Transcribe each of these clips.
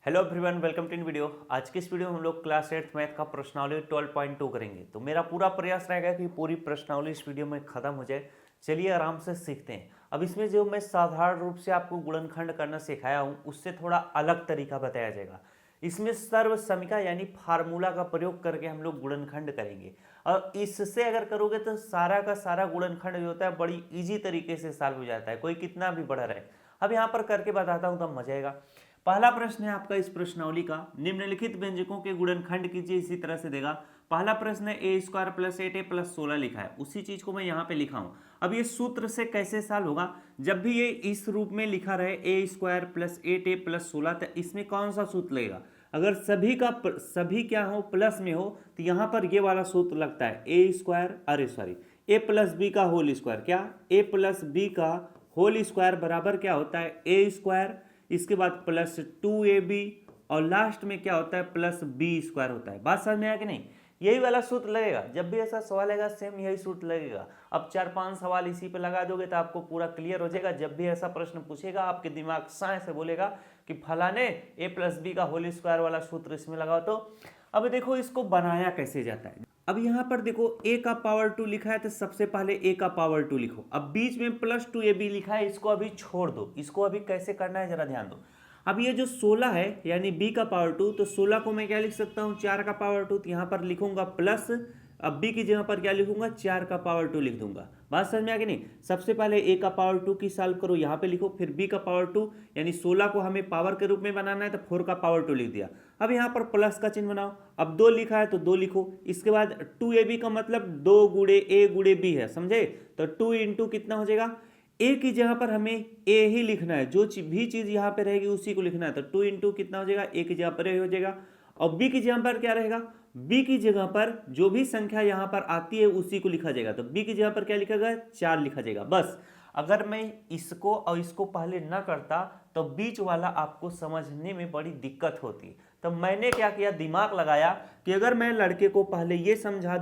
Hello everyone, welcome to in video. आज की इस वीडियो में हम लोग क्लास 8 मैथ का प्रश्नावली 12.2 करेंगे। तो मेरा पूरा प्रयास रहेगा कि पूरी प्रश्नावली इस वीडियो में खत्म हो जाए। चलिए आराम से सीखते हैं। अब इसमें जो मैं साधारण रूप से आपको गुणनखंड करना सिखाया हूँ उससे थोड़ा अलग तरीका बताया जाएगा। इसमें सर्व समीका यानी फार्मूला का प्रयोग करके हम लोग गुणनखंड करेंगे। और इससे अगर करोगे तो सारा का सारा गुणनखंड जो होता है बड़ी ईजी तरीके से सॉल्व हो जाता है, कोई कितना भी बड़ा रहे। अब यहाँ पर करके बताता हूँ तब मजा आएगा। पहला प्रश्न है आपका इस प्रश्नावली का, निम्नलिखित व्यंजकों के गुणनखंड कीजिए। इसी तरह से देगा। पहला प्रश्न है ए स्क्वायर प्लस 8a प्लस 16 लिखा है, उसी चीज को मैं यहाँ पे लिखा हूँ। अब ये सूत्र से कैसे सॉल्व होगा, जब भी ये इस रूप में लिखा रहे ए स्क्वायर प्लस 8a प्लस 16, तो इसमें कौन सा सूत्र लगेगा। अगर सभी क्या हो प्लस में हो तो यहाँ पर ये वाला सूत्र लगता है ए स्क्वायर, अरे सॉरी, ए प्लस बी का होल स्क्वायर। क्या ए प्लस बी का होल स्क्वायर बराबर क्या होता है ए स्क्वायर, इसके बाद प्लस 2ab और लास्ट में क्या होता है प्लस बी स्क्वायर होता है। बात समझ में आया कि नहीं। यही वाला सूत्र लगेगा, जब भी ऐसा सवाल आएगा सेम यही सूत्र लगेगा। अब 4-5 सवाल इसी पे लगा दोगे तो आपको पूरा क्लियर हो जाएगा। जब भी ऐसा प्रश्न पूछेगा आपके दिमाग साए से बोलेगा कि फलाने ए प्लस बी का होल स्क्वायर वाला सूत्र इसमें लगाओ। तो अब देखो इसको बनाया कैसे जाता है। अब यहाँ पर देखो a का पावर 2 लिखा है तो सबसे पहले a का पावर 2 लिखो। अब बीच में प्लस 2ab लिखा है, इसको अभी छोड़ दो। इसको अभी कैसे करना है जरा ध्यान दो। अब ये जो 16 है यानी b का पावर 2, तो 16 को मैं क्या लिख सकता हूँ 4 का पावर 2, तो यहाँ पर लिखूंगा प्लस, अब b की जगह पर क्या लिखूंगा 4 का पावर 2 लिख दूंगा। बात समझ में आ गई नहीं। सबसे पहले a का पावर 2 की सॉल्व करो, यहाँ पे लिखो, फिर b का पावर 2 यानी 16 को हमें पावर के रूप में बनाना है तो 4 का पावर 2 लिख दिया। अब यहाँ पर प्लस का चिन्ह बनाओ। अब 2 लिखा है तो 2 लिखो। इसके बाद 2ab का मतलब 2 गुणे a गुणे b है, समझे। तो 2 इंटू कितना हो जाएगा, a की जगह पर हमें a ही लिखना है, जो भी चीज यहाँ पे रहेगी उसी को लिखना है। तो 2 इंटू कितना हो जाएगा, a की जगह पर a हो जाएगा। और b की जगह पर क्या रहेगा, b की जगह पर जो भी संख्या यहाँ पर आती है उसी को लिखा जाएगा। तो b की जगह पर क्या लिखा जाएगा 4 लिखा जाएगा। बस अगर मैं इसको और इसको पहले न करता तो बीच वाला आपको समझने में बड़ी दिक्कत होती। तो मैंने क्या किया, दिमाग लगाया कि अगर मैं लड़के को पहले ये समझा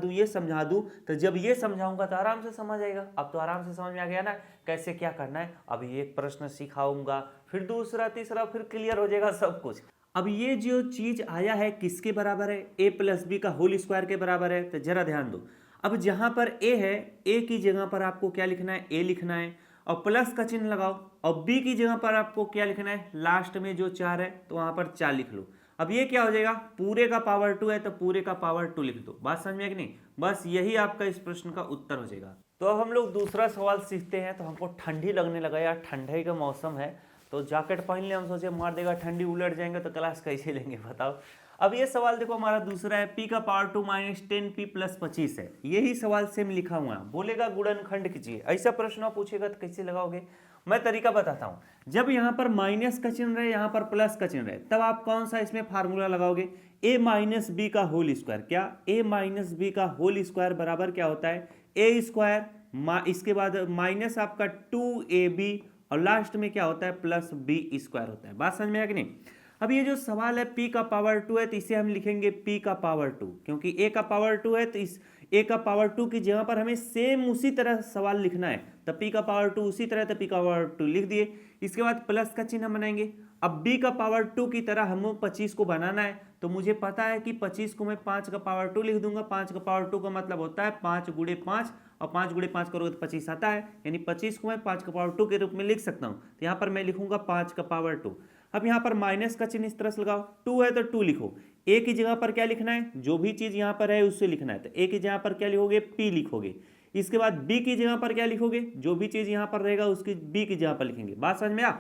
दूं तो जब ये समझाऊंगा तो आराम से समझ आएगा। अब तो आराम से समझ में आ गया ना कैसे क्या करना है। अब एक प्रश्न सिखाऊंगा, फिर दूसरा तीसरा, फिर क्लियर हो जाएगा सब कुछ। अब ये जो चीज आया है किसके बराबर है, ए प्लस बी का होल स्क्वायर के बराबर है। तो जरा ध्यान दो, अब जहां पर a है a की जगह पर आपको क्या लिखना है a लिखना है और प्लस का चिन्ह लगाओ। और b की जगह पर आपको क्या लिखना है, लास्ट में जो 4 है तो वहां पर 4 लिख लो। अब ये क्या हो जाएगा, पूरे का पावर 2 है तो पूरे का पावर 2 लिख दो। बात समझ में है कि नहीं। बस यही आपका इस प्रश्न का उत्तर हो जाएगा। तो अब हम लोग दूसरा सवाल सीखते हैं। तो हमको ठंडी लगने लगा यार, ठंडे का मौसम है तो जैकेट पहन ले। हम सोचे मार देगा ठंडी, उलट जाएंगे तो क्लास कैसे लेंगे बताओ। अब ये सवाल देखो हमारा दूसरा है, p का पावर 2 माइनस 10p प्लस 25 है। यही सवाल सेम लिखा हुआ है, बोलेगा गुणनखंड कीजिए। ऐसा प्रश्न पूछेगा तो कैसे लगाओगे, मैं तरीका बताता हूँ। जब यहाँ पर माइनस का चिन्ह रहे, यहाँ पर प्लस का चिन्ह रहे, तब आप कौन सा इसमें फार्मूला लगाओगे, a माइनस बी का होल स्क्वायर। क्या a माइनस बी का होल स्क्वायर बराबर क्या होता है a स्क्वायर, इसके बाद माइनस आपका 2ab और लास्ट में क्या होता है प्लस b स्क्वायर होता है। बात समझ में आया कि नहीं। अब ये जो सवाल है p का पावर 2 है तो इसे हम लिखेंगे p का पावर 2, क्योंकि a का पावर 2 है तो इस a का पावर 2 की जगह पर हमें सेम उसी तरह सवाल लिखना है। तो p का पावर 2 उसी तरह, तो p का पावर 2 लिख दिए। इसके बाद प्लस का चिन्ह हम बनाएंगे। अब b का पावर 2 की तरह हमको 25 को बनाना है, तो मुझे पता है कि 25 को मैं 5 का पावर 2 लिख दूंगा। 5 का पावर 2 का मतलब होता है 5 गुणे 5, और 5 गुणे 5 करोगे तो 25 आता है, यानी 25 को मैं 5 का पावर 2 के रूप में लिख सकता हूँ। तो यहाँ पर मैं लिखूंगा 5 का पावर 2। अब यहाँ पर माइनस का चिन्ह इस तरह से लगाओ, 2 है तो 2 लिखो। a की जगह पर क्या लिखना है, जो भी चीज यहाँ पर है उससे लिखना है। तो a की जगह पर क्या लिखोगे p लिखोगे। इसके बाद b की जगह पर क्या लिखोगे, जो भी चीज यहाँ पर रहेगा उसकी b की जगह पर लिखेंगे। बात समझ में आ।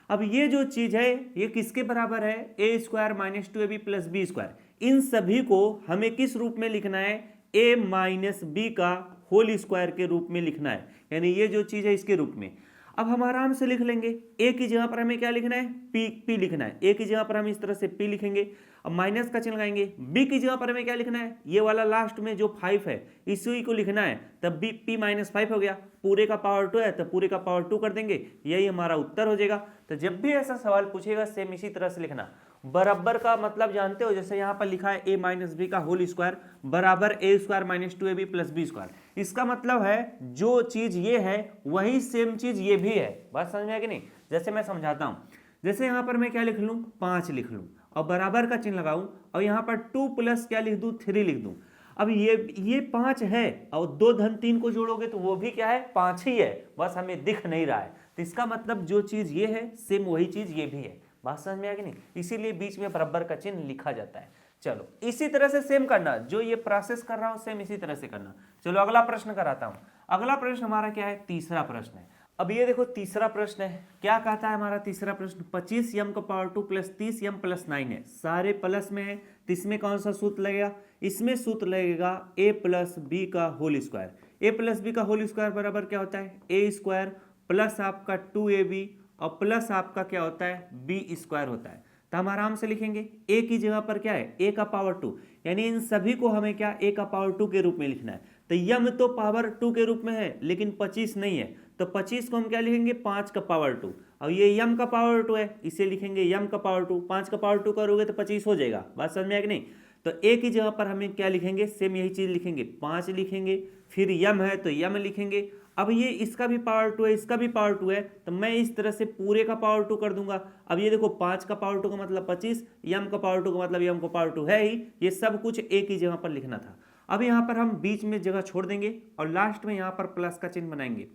अब ये जो चीज है ये किसके बराबर है, a square minus 2ab plus B square. इन सभी को हमें किस रूप में लिखना है, a माइनस बी का होल स्क्वायर के रूप में लिखना है, यानी ये जो चीज है इसके रूप में। अब हम आराम से लिख लेंगे, a की जगह पर हमें क्या लिखना है p लिखना है। a की जगह पर हम इस तरह से p लिखेंगे। अब माइनस का चिन्ह लगाएंगे। b की जगह पर हमें क्या लिखना है, ये वाला लास्ट में जो 5 है इसी को लिखना है। तब p माइनस 5 हो गया। पूरे का पावर 2 है तो पूरे का पावर 2 कर देंगे, यही हमारा उत्तर हो जाएगा। तो जब भी ऐसा सवाल पूछेगा सेम इसी तरह से लिखना। बराबर का मतलब जानते हो, जैसे यहाँ पर लिखा है a माइनस बी का होल स्क्वायर बराबर a square minus 2ab plus B square. इसका मतलब है जो चीज ये है वही सेम चीज ये भी है। बात समझ में आया कि नहीं। जैसे मैं समझाता हूँ, जैसे यहाँ पर मैं क्या लिख लूँ 5 लिख लूँ, और बराबर का चिन्ह लगाऊं और यहाँ पर 2 प्लस क्या लिख दूं, 3 लिख दूं। अब ये 5 है और 2 धन 3 को जोड़ोगे तो वो भी क्या है, 5 ही है, बस हमें दिख नहीं रहा है। तो इसका मतलब जो चीज ये है सेम वही चीज ये भी है। बात समझ में आ गई नहीं, इसीलिए बीच में बराबर का चिन्ह लिखा जाता है। चलो इसी तरह से सेम करना, जो ये प्रोसेस कर रहा हूं सेम इसी तरह से करना। चलो अगला प्रश्न कराता हूं। अगला प्रश्न हमारा क्या है, तीसरा प्रश्न है। अब ये देखो तीसरा प्रश्न है, क्या कहता है हमारा तीसरा प्रश्न, 25m का पावर 2 प्लस 30m प्लस 9 है, सारे प्लस में है, तो इसमें कौन सा सूत्र लगेगा, इसमें सूत्र लगेगा a प्लस बी का होल स्क्वायर। ए प्लस बी का होल स्क्वायर बराबर क्या होता है, ए स्क्वायर प्लस आपका 2ab और प्लस आपका क्या होता है, बी स्क्वायर होता है। तो हम आराम से लिखेंगे a की जगह पर क्या है, a का पावर 2, यानी इन सभी को हमें क्या a का पावर 2 के रूप में लिखना है। तो यम तो पावर 2 के रूप में है लेकिन 25 नहीं है, तो 25 को हम क्या लिखेंगे, 5 का पावर 2, और ये यम का पावर 2 है, इसे लिखेंगे यम का पावर 2। 5 का पावर 2 करोगे तो 25 हो जाएगा। बात समझ में आया कि नहीं। तो a की जगह पर हमें क्या लिखेंगे, सेम यही चीज लिखेंगे, 5 लिखेंगे, फिर यम है तो यम लिखेंगे। अब ये इसका भी पावर 2 है, इसका भी पावर 2 है, तो मैं इस तरह से पूरे का पावर 2 कर दूंगा। अब ये देखो 5 का पावर 2 का मतलब 25, यम का पावर 2 का मतलब यम का पावर 2 है ही, ये सब कुछ a की जगह पर लिखना था। अब यहाँ पर हम बीच में जगह छोड़ देंगे और लास्ट में यहाँ पर प्लस का चिन्ह बनाएंगे।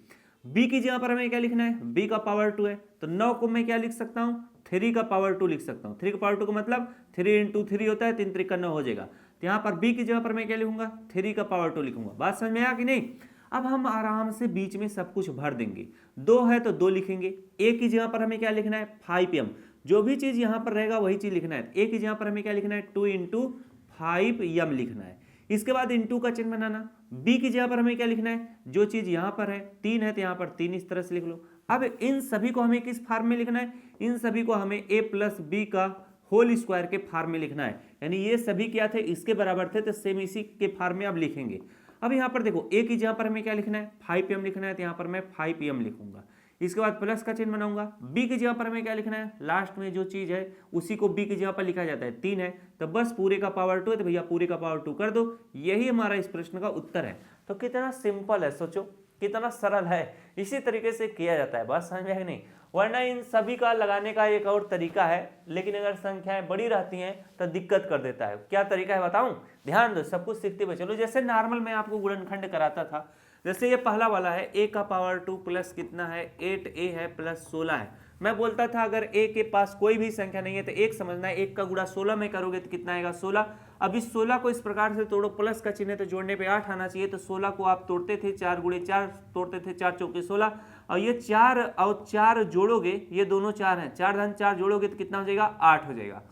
b की जगह पर हमें क्या लिखना है, b का पावर 2 है, तो 9 को मैं क्या लिख सकता हूँ, 3 का पावर 2 लिख सकता हूँ। 3 का पावर 2 का मतलब 3 × 3 होता है, 3 3 का 9 हो जाएगा। तो यहाँ पर b की जगह पर मैं क्या लिखूंगा, 3 का पावर 2 लिखूंगा। बात समझ में आया कि नहीं। अब हम आराम से बीच में सब कुछ भर देंगे, 2 है तो 2 लिखेंगे। a की जगह पर हमें क्या लिखना है, 5m, जो भी चीज यहाँ पर रहेगा वही चीज लिखना है। a की जगह पर हमें क्या लिखना है, 2 × 5m लिखना है। इसके बाद इंटू का चिन्ह बनाना। b की जगह पर हमें क्या लिखना है, जो चीज यहाँ पर है 3 है तो यहाँ पर 3 इस तरह से लिख लो। अब इन सभी को हमें किस फॉर्म में लिखना है, इन सभी को हमें a प्लस बी का होल स्क्वायर के फॉर्म में लिखना है, यानी ये सभी क्या थे, इसके बराबर थे, तो सेम इसी के फॉर्म में अब लिखेंगे। अब यहाँ पर देखो a की जगह पर हमें क्या लिखना है, 5m लिखना है, तो यहाँ पर मैं 5m लिखूंगा। इसके बाद प्लस का चिन्ह बनाऊंगा। b की जगह पर हमें क्या लिखना है, लास्ट में जो चीज है उसी को b की जगह पर लिखा जाता है, 3 है तो बस पूरे का पावर 2 है, तो भैया पूरे का पावर 2 कर दो। यही हमारा इस प्रश्न का उत्तर है। तो कितना सिंपल है, सोचो कितना सरल है, इसी तरीके से किया जाता है। बात समझ में है नहीं। वरना इन सभी का लगाने का एक और तरीका है, लेकिन अगर संख्याएं बड़ी रहती हैं तो दिक्कत कर देता है। क्या तरीका है बताऊं, ध्यान दो, सब कुछ सीखते हुए चलो। जैसे नॉर्मल मैं आपको गुणनखंड कराता था, जैसे ये पहला वाला है a का पावर 2 प्लस कितना है, 8a है प्लस 16 है। मैं बोलता था अगर a के पास कोई भी संख्या नहीं है तो एक समझना है, 1 का गुणा 16 में करोगे तो कितना आएगा, 16। अब इस 16 को इस प्रकार से तोड़ो, प्लस का चिन्ह है तो जोड़ने पे 8 आना चाहिए, तो 16 को आप तोड़ते थे 4 × 4 तोड़ते थे, 4 चौके 16, और ये 4 और 4 जोड़ोगे, ये दोनों 4 हैं, 4 धन 4 जोड़ोगे तो कितना हो जाएगा, 8 हो जाएगा।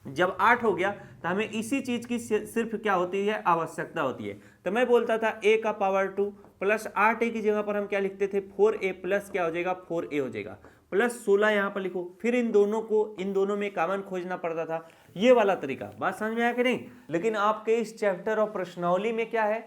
जब 8 हो गया तो हमें इसी चीज की सिर्फ क्या होती है, आवश्यकता होती है। तो मैं बोलता था a का पावर 2 प्लस 8a की जगह पर हम क्या लिखते थे, 4a प्लस क्या हो जाएगा, 4a हो जाएगा, प्लस 16 यहाँ पर लिखो। फिर इन दोनों में कॉमन खोजना पड़ता था, ये वाला तरीका। बात समझ में आया कि नहीं। लेकिन आपके इस चैप्टर और प्रश्नावली में क्या है,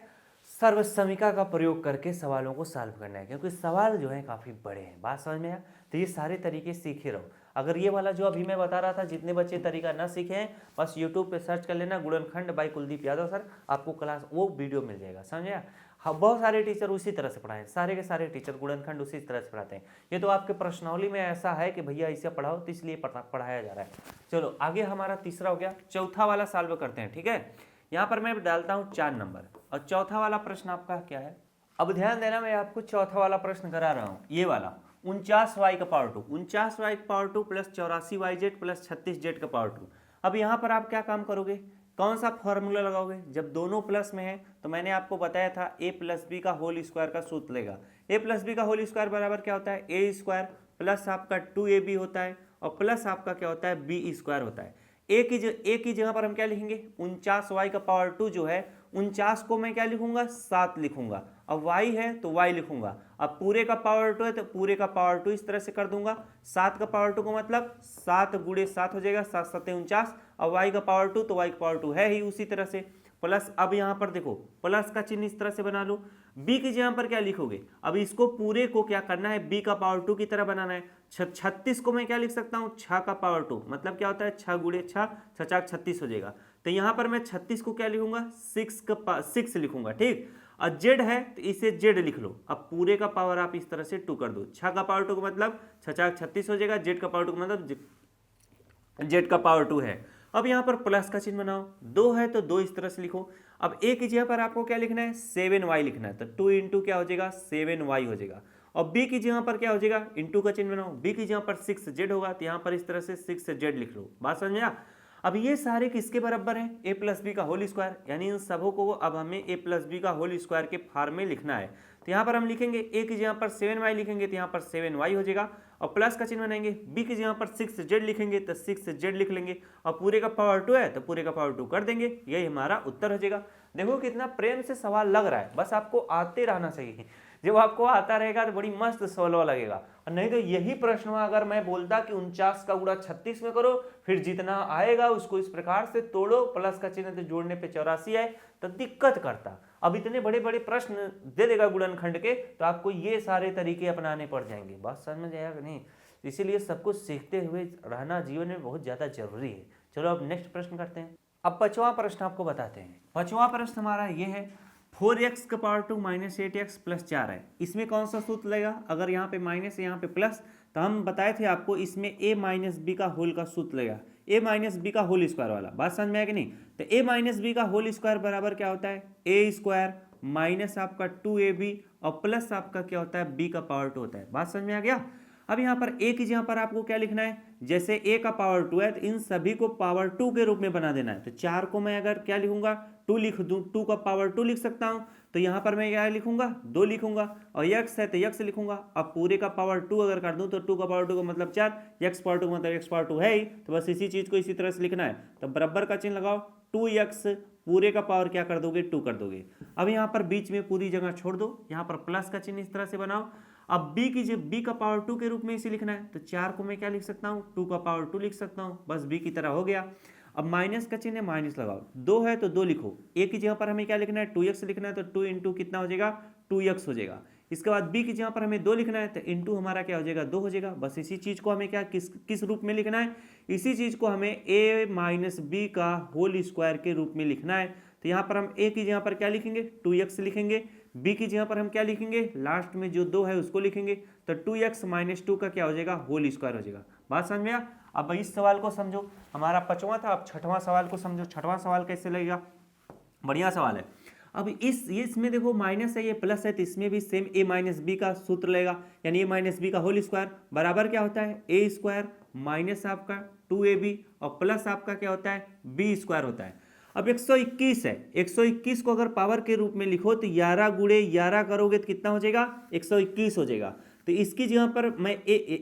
सर्वसमीका का प्रयोग करके सवालों को सॉल्व करना है, क्योंकि सवाल जो है काफी बड़े हैं। बात समझ में आया। तो ये सारे तरीके सीखे रहो। अगर ये वाला जो अभी मैं बता रहा था, जितने बच्चे तरीका ना सीखे हैं बस यूट्यूब पे सर्च कर लेना गुणनखंड बाय कुलदीप यादव सर, आपको क्लास वो वीडियो मिल जाएगा। समझे। हाँ, बहुत सारे टीचर उसी तरह से पढ़ाए, सारे के सारे टीचर गुणनखंड उसी तरह से पढ़ाते हैं। ये तो आपके प्रश्नावली में ऐसा है कि भैया इसे पढ़ाओ, तो इसलिए पढ़ाया जा रहा है। चलो आगे हमारा तीसरा हो गया, चौथा वाला सॉल्व करते हैं। ठीक है, यहाँ पर मैं डालता हूँ 4 नंबर, और चौथा वाला प्रश्न आपका क्या है। अब ध्यान देना, मैं आपको चौथा वाला प्रश्न करा रहा हूँ, ये वाला 49y का पावर 2, 49y का power 2 plus 84yz plus 36z का पावर 2। अब यहाँ पर आप क्या काम करोगे, कौन सा फॉर्मूला लगाओगे। जब दोनों प्लस में है तो मैंने आपको बताया था a प्लस बी का होल स्क्वायर का सूत्र लेगा। a प्लस बी का होल स्क्वायर बराबर क्या होता है, a स्क्वायर प्लस आपका 2ab होता है, और प्लस आपका क्या होता है, b स्क्वायर होता है। a की जगह पर हम क्या लिखेंगे, 49y का पावर 2 जो है, 49 को मैं क्या लिखूंगा, 7 लिखूंगा, अब y है तो y लिखूंगा। अब पूरे का पावर 2 है तो पूरे का पावर 2 इस तरह से कर दूंगा। 7 का पावर 2 का मतलब 7 × 7 हो जाएगा, 7 7 49, और y का पावर 2 तो y का पावर 2 है ही उसी तरह से, प्लस। अब यहाँ पर देखो प्लस का चिन्ह इस तरह से बना लो। b की जगह पर क्या लिखोगे, अब इसको पूरे को क्या करना है, b का पावर 2 की तरह बनाना है। 36 को मैं क्या लिख सकता हूँ, 6 का पावर 2, मतलब क्या होता है 6 × 6, 6 4 36 हो जाएगा। तो यहाँ पर मैं 36 को क्या लिखूंगा, 6 लिखूंगा। ठीक, और z है तो इसे z लिख लो। अब पूरे का पावर आप इस तरह से 2 कर दो, 6 का पावर 2 का मतलब 6 4 36 हो जाएगा, z का पावर 2 का मतलब z का पावर 2 है। अब यहाँ पर प्लस का चिन्ह बनाओ, 2 है तो 2 इस तरह से लिखो। अब ए की जगह पर आपको क्या लिखना है, 7y लिखना है, तो 2 इंटू क्या हो जाएगा 7y हो जाएगा। और बी की जगह पर क्या हो जाएगा, इंटू का चिन्ह बनाओ, बी की जगह पर 6z होगा, तो यहाँ पर इस तरह से 6z लिख लो। बात समझ में आ? अब ये सारे किसके बराबर हैं, ए प्लस बी का होल स्क्वायर, यानी इन सबों को अब हमें ए प्लस बी का होल स्क्वायर के फॉर्म में लिखना है। तो यहाँ पर हम लिखेंगे ए की जगह पर 7y लिखेंगे तो यहाँ पर 7y हो जाएगा, और प्लस का चिन्ह बनाएंगे, बी की जगह पर 6z लिखेंगे तो 6z लिख लेंगे, और पूरे का पावर 2 है तो पूरे का पावर 2 कर देंगे, यही हमारा उत्तर हो जाएगा। देखो कितना प्रेम से सवाल लग रहा है, बस आपको आते रहना चाहिए। जब आपको आता रहेगा तो बड़ी मस्त सवाल लगेगा, और नहीं तो यही प्रश्न अगर मैं बोलता कि 49 का गुणा 36 में करो, फिर जितना आएगा उसको इस प्रकार से तोड़ो, प्लस का चिन्ह तो जोड़ने पे 84 है, तो दिक्कत करता। अब इतने बड़े बड़े प्रश्न दे देगा गुणनखंड के, तो आपको ये सारे तरीके अपनाने पड़ जाएंगे। बात समझ में आएगा कि नहीं? इसीलिए सब कुछ सीखते हुए रहना जीवन में बहुत ज्यादा जरूरी है। चलो अब नेक्स्ट प्रश्न करते हैं। अब 5वां प्रश्न आपको बताते हैं। 5वां प्रश्न हमारा ये है, 4x का पावर 2 माइनस 8x प्लस 4 है, इसमें कौन सा सूत्र लगेगा? अगर यहाँ पे माइनस है यहाँ पे प्लस, तो हम बताए थे आपको इसमें a माइनस बी का होल का सूत्र लगेगा, a माइनस बी का होल स्क्वायर वाला। बात समझ में आया कि नहीं? तो a माइनस बी का होल स्क्वायर बराबर क्या होता है, a स्क्वायर माइनस आपका 2ab और प्लस आपका क्या होता है, b का पावर 2 होता है। बात समझ में आ गया? अब यहाँ पर a की जगह पर आपको क्या लिखना है, जैसे a का पावर 2 है तो इन सभी को पावर 2 के रूप में बना देना है। तो 4 को मैं अगर क्या लिखूंगा, 2 लिख दूं, 2 का पावर 2 लिख सकता हूं, तो यहाँ पर मैं क्या लिखूंगा, 2 लिखूंगा, और x है तो x लिखूंगा। अब पूरे का पावर 2 अगर कर दूं तो 2 का पावर 2 का मतलब 4, x पावर 2 का मतलब x पावर 2 है ही, तो बस इसी चीज को इसी तरह से लिखना है। तो बराबर का चिन्ह लगाओ, 2x पूरे का पावर क्या कर दोगे, 2 कर दोगे। अब यहाँ पर बीच में पूरी जगह छोड़ दो, यहाँ पर प्लस का चिन्ह इस तरह से बनाओ। अब b की b का पावर 2 के रूप में इसे लिखना है, तो 4 को मैं क्या लिख सकता हूँ, 2 का पावर 2 लिख सकता हूँ, बस b की तरह हो गया। अब माइनस का चिन्ह है, माइनस लगाओ, 2 है तो 2 लिखो, a की जगह पर हमें क्या लिखना है, 2x लिखना है, तो 2 इंटू कितना हो जाएगा, 2x हो जाएगा। इसके बाद b की जगह पर हमें 2 लिखना है, तो इंटू हमारा क्या हो जाएगा, 2 हो जाएगा। बस इसी चीज को हमें क्या किस रूप में लिखना है, इसी चीज को हमें a माइनस बी का होल स्क्वायर के रूप में लिखना है। तो यहाँ पर हम a की जगह पर क्या लिखेंगे, 2x लिखेंगे, b की जगह पर हम क्या लिखेंगे, लास्ट में जो 2 है उसको लिखेंगे, तो 2x माइनस 2 का क्या हो जाएगा, होल स्क्वायर हो जाएगा। बात समझ में आया? अब इस सवाल को समझो, हमारा 5वां था, अब 6वां सवाल को समझो। 6वां सवाल कैसे लगेगा, बढ़िया सवाल है। अब इसमें देखो माइनस है, ये प्लस है, तो इसमें भी सेम a माइनस बी का सूत्र लगेगा, यानी a माइनस बी का होल स्क्वायर बराबर क्या होता है, a स्क्वायर माइनस आपका 2ab और प्लस आपका क्या होता है, b स्क्वायर होता है। अब 121 है, 121 को अगर पावर के रूप में लिखो तो 11 गुणे 11 करोगे तो कितना हो जाएगा, 121 हो जाएगा। तो इसकी जगह पर मैं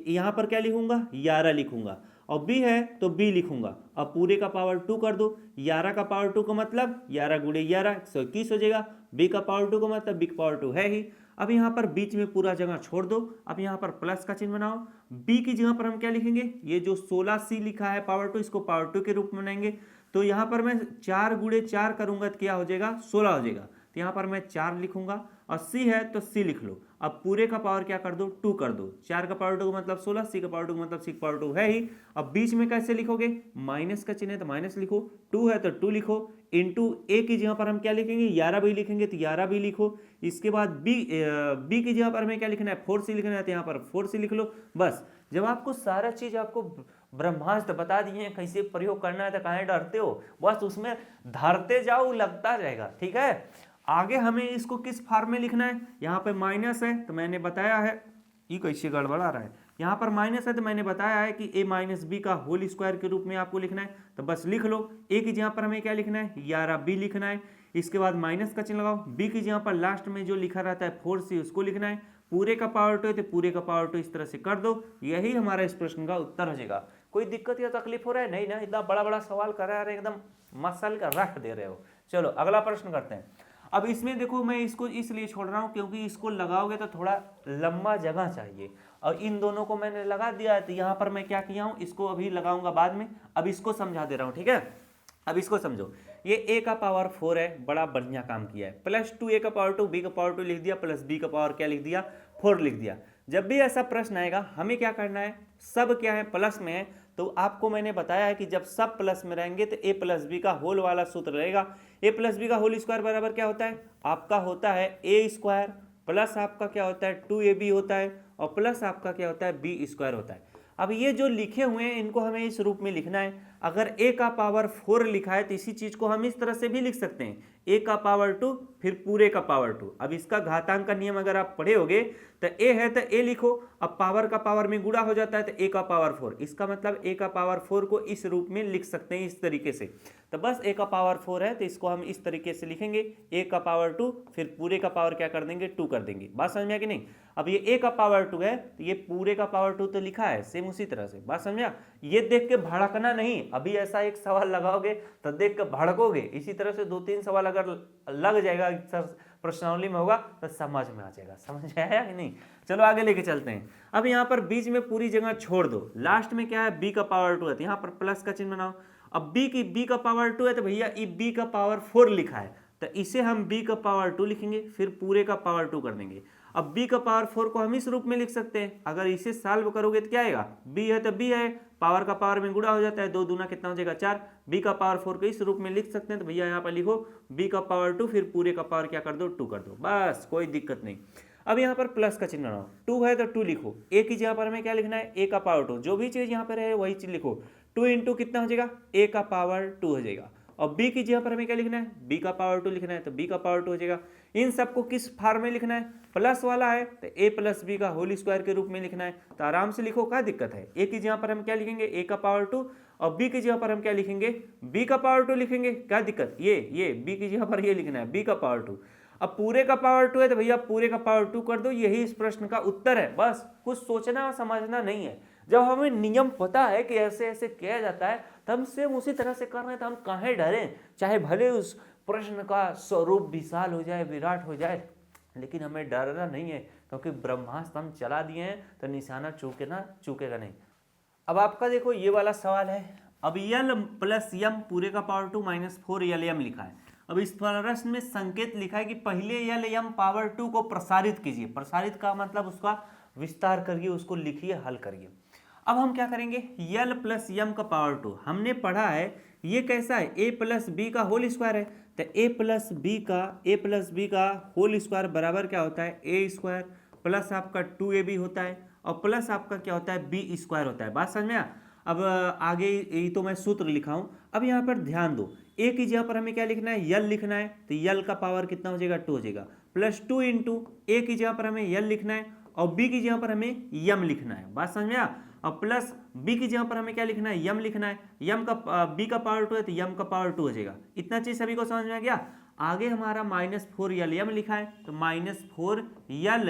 यहाँ पर क्या लिखूंगा, 11 लिखूंगा, और b है तो b लिखूंगा, अब पूरे का पावर 2 कर दो, 11 का पावर 2 का मतलब 11 गुणे 11 121 हो जाएगा, b का पावर 2 का मतलब b का पावर 2 है ही। अब यहाँ पर बीच में पूरा जगह छोड़ दो, अब यहाँ पर प्लस का चिन्ह बनाओ, b की जगह पर हम क्या लिखेंगे, ये जो 16c लिखा है पावर 2, इसको पावर 2 के रूप में बनाएंगे। तो यहाँ पर मैं 4 गुणे 4 करूंगा तो क्या हो जाएगा, 16 हो जाएगा। तो यहाँ पर मैं 4 लिखूंगा, और c है तो c लिख लो, अब पूरे का पावर क्या कर दो, 2 कर दो, 4 का पावर 2 का मतलब 16, c का पावर 2 का मतलब c का पावर 2 है ही। अब बीच में कैसे लिखोगे, माइनस का चिन्ह है तो माइनस लिखो, 2 है तो 2 लिखो, इंटू a की जगह पर हम क्या लिखेंगे, 11 भी लिखेंगे तो 11 भी लिखो। इसके बाद b की जगह पर हमें क्या लिखना है, 4c लिखना है, तो यहाँ पर 4c लिख लो। बस जब आपको सारा चीज आपको ब्रह्मास्त्र बता दिए हैं कैसे प्रयोग करना है, तो काहे डरते हो, बस उसमें धरते जाओ, लगता जाएगा। ठीक है, आगे हमें इसको किस फॉर्म में लिखना है, यहाँ पे माइनस है तो मैंने बताया है, ये कैसे गड़बड़ा रहा है, यहाँ पर माइनस है तो मैंने बताया है कि a माइनस बी का होल स्क्वायर के रूप में आपको लिखना है, तो बस लिख लो। a की जगह पर हमें क्या लिखना है, 11b लिखना है, इसके बाद माइनस का चिन्ह लगाओ, b की जगह पर लास्ट में जो लिखा रहता है 4c उसको लिखना है, पूरे का पावर 2 है तो पूरे का पावर 2 इस तरह से कर दो, यही हमारा इस प्रश्न का उत्तर हो जाएगा। कोई दिक्कत या तकलीफ हो रहा है? नहीं ना, इतना बड़ा बड़ा सवाल करा रहे, एकदम मसल का रख दे रहे हो। चलो अगला प्रश्न करते हैं। अब इसमें देखो मैं इसको इसलिए छोड़ रहा हूँ क्योंकि इसको लगाओगे तो थोड़ा लंबा जगह चाहिए, और इन दोनों को मैंने लगा दिया है, तो यहाँ पर मैं क्या किया हूँ, इसको अभी लगाऊंगा बाद में, अब इसको समझा दे रहा हूँ। ठीक है, अब इसको समझो, ये a का पावर 4 है, बड़ा बढ़िया काम किया है, प्लस 2a का पावर 2 b का पावर 2 लिख दिया, प्लस b का पावर क्या लिख दिया, 4 लिख दिया। जब भी ऐसा प्रश्न आएगा हमें क्या करना है, सब क्या है प्लस में है, तो आपको मैंने बताया है कि जब सब प्लस में रहेंगे तो a प्लस बी का होल वाला सूत्र रहेगा। a प्लस बी का होल स्क्वायर बराबर क्या होता है, आपका होता है a स्क्वायर प्लस आपका क्या होता है 2ab होता है, और प्लस आपका क्या होता है b स्क्वायर होता है। अब ये जो लिखे हुए हैं इनको हमें इस रूप में लिखना है। अगर a का पावर 4 लिखा है तो इसी चीज को हम इस तरह से भी लिख सकते हैं, a का पावर 2 फिर पूरे का पावर 2। अब इसका घातांक का नियम अगर आप पढ़े होगे तो a है तो a लिखो, अब पावर का पावर में गुणा हो जाता है तो a का पावर 4, इसका मतलब a का पावर 4 को इस रूप में लिख सकते हैं इस तरीके से। तो बस a का पावर 4 है तो इसको हम इस तरीके से लिखेंगे, a का पावर 2 फिर पूरे का पावर क्या कर देंगे 2 कर देंगे। बात समझ में आया कि नहीं? अब ये a का पावर 2 है तो ये पूरे का पावर 2 तो लिखा है सेम उसी तरह से। बात समझा? ये देख के भड़कना नहीं, अभी ऐसा एक सवाल लगाओगे तो देख के भड़कोगे, इसी तरह से 2-3 सवाल अगर लग जाएगा प्रश्नावली में होगा तो समझ में आ जाएगा। समझ आया कि नहीं? चलो आगे लेके चलते हैं। अब यहाँ पर बीच में पूरी जगह छोड़ दो, लास्ट में क्या है b का पावर 2 है तो यहाँ पर प्लस का चिन्ह बनाओ। अब b का पावर 2 है तो भैया ये b का पावर 4 लिखा है तो इसे हम b का पावर 2 लिखेंगे फिर पूरे का पावर 2 कर देंगे। अब b का पावर 4 को हम इस रूप में लिख सकते हैं, अगर इसे सॉल्व करोगे तो क्या आएगा, b है तो b है, पावर का पावर में गुणा हो जाता है, 2 दूना कितना हो जाएगा 4, b का पावर 4 को इस रूप में लिख सकते हैं तो भैया यहाँ पर लिखो b का पावर 2 फिर पूरे का पावर क्या कर दो 2 कर दो, बस कोई दिक्कत नहीं। अब यहाँ पर प्लस का चिन्ह बनाओ, 2 है तो 2 लिखो, a की जगह पर हमें क्या लिखना है a का पावर 2, जो भी चीज यहाँ पर है वही चीज लिखो, 2 इंटू कितना हो जाएगा a का पावर 2 हो जाएगा। और b की जगह पर हमें क्या लिखना है b का पावर 2 लिखना है तो b का पावर 2 हो जाएगा। इन सबको किस फॉर्म में लिखना है, प्लस वाला है तो a प्लस बी का होल स्क्वायर के रूप में लिखना है, तो आराम से लिखो, क्या दिक्कत है। a की जगह पर हम क्या लिखेंगे a का पावर 2 और b की जगह पर हम क्या लिखेंगे b का पावर 2 लिखेंगे, क्या दिक्कत, ये b की जगह पर ये लिखना है b का पावर 2। अब पूरे का पावर 2 है तो भैया पूरे का पावर 2 कर दो, यही इस प्रश्न का उत्तर है, बस कुछ सोचना और समझना नहीं है। जब हमें नियम पता है कि ऐसे ऐसे किया जाता है तो हम सेम उसी तरह से कर रहे हैं, तो हम काहे डरें, चाहे भले उस प्रश्न का स्वरूप विशाल हो जाए विराट हो जाए, लेकिन हमें डरना नहीं है क्योंकि ब्रह्मास्त्र हम चला दिए हैं तो निशाना चूकेगा नहीं। अब आपका देखो ये वाला सवाल है, अब यल प्लस यम पूरे का पावर 2 माइनस 4 यल यम लिखा है। अब इस प्रश्न में संकेत लिखा है कि पहले यल यम पावर 2 को प्रसारित कीजिए, प्रसारित का मतलब उसका विस्तार करिए, उसको लिखिए, हल करिए। अब हम क्या करेंगे, यल प्लस यम का पावर 2 हमने पढ़ा है ये कैसा है, a प्लस बी का होल स्क्वायर है, तो a प्लस बी का होल स्क्वायर बराबर क्या होता है a स्क्वायर प्लस आपका 2ab होता है और प्लस आपका क्या होता है b स्क्वायर होता है। बात समझ में आ? अब आगे ये तो मैं सूत्र लिखा हूं, अब यहाँ पर ध्यान दो, a की जगह पर हमें क्या लिखना है यल लिखना है, तो यल का पावर कितना हो जाएगा 2 हो जाएगा, प्लस 2 इंटू a की जगह पर हमें यल लिखना है और b की जगह पर हमें यम लिखना है। बात समझ में आ? और प्लस b की जगह पर हमें क्या लिखना है यम लिखना है, यम का b का पावर 2 है तो यम का पावर 2 हो जाएगा। इतना चीज सभी को समझ में आ गया। आगे हमारा -4 यल यम लिखा है तो -4 यल,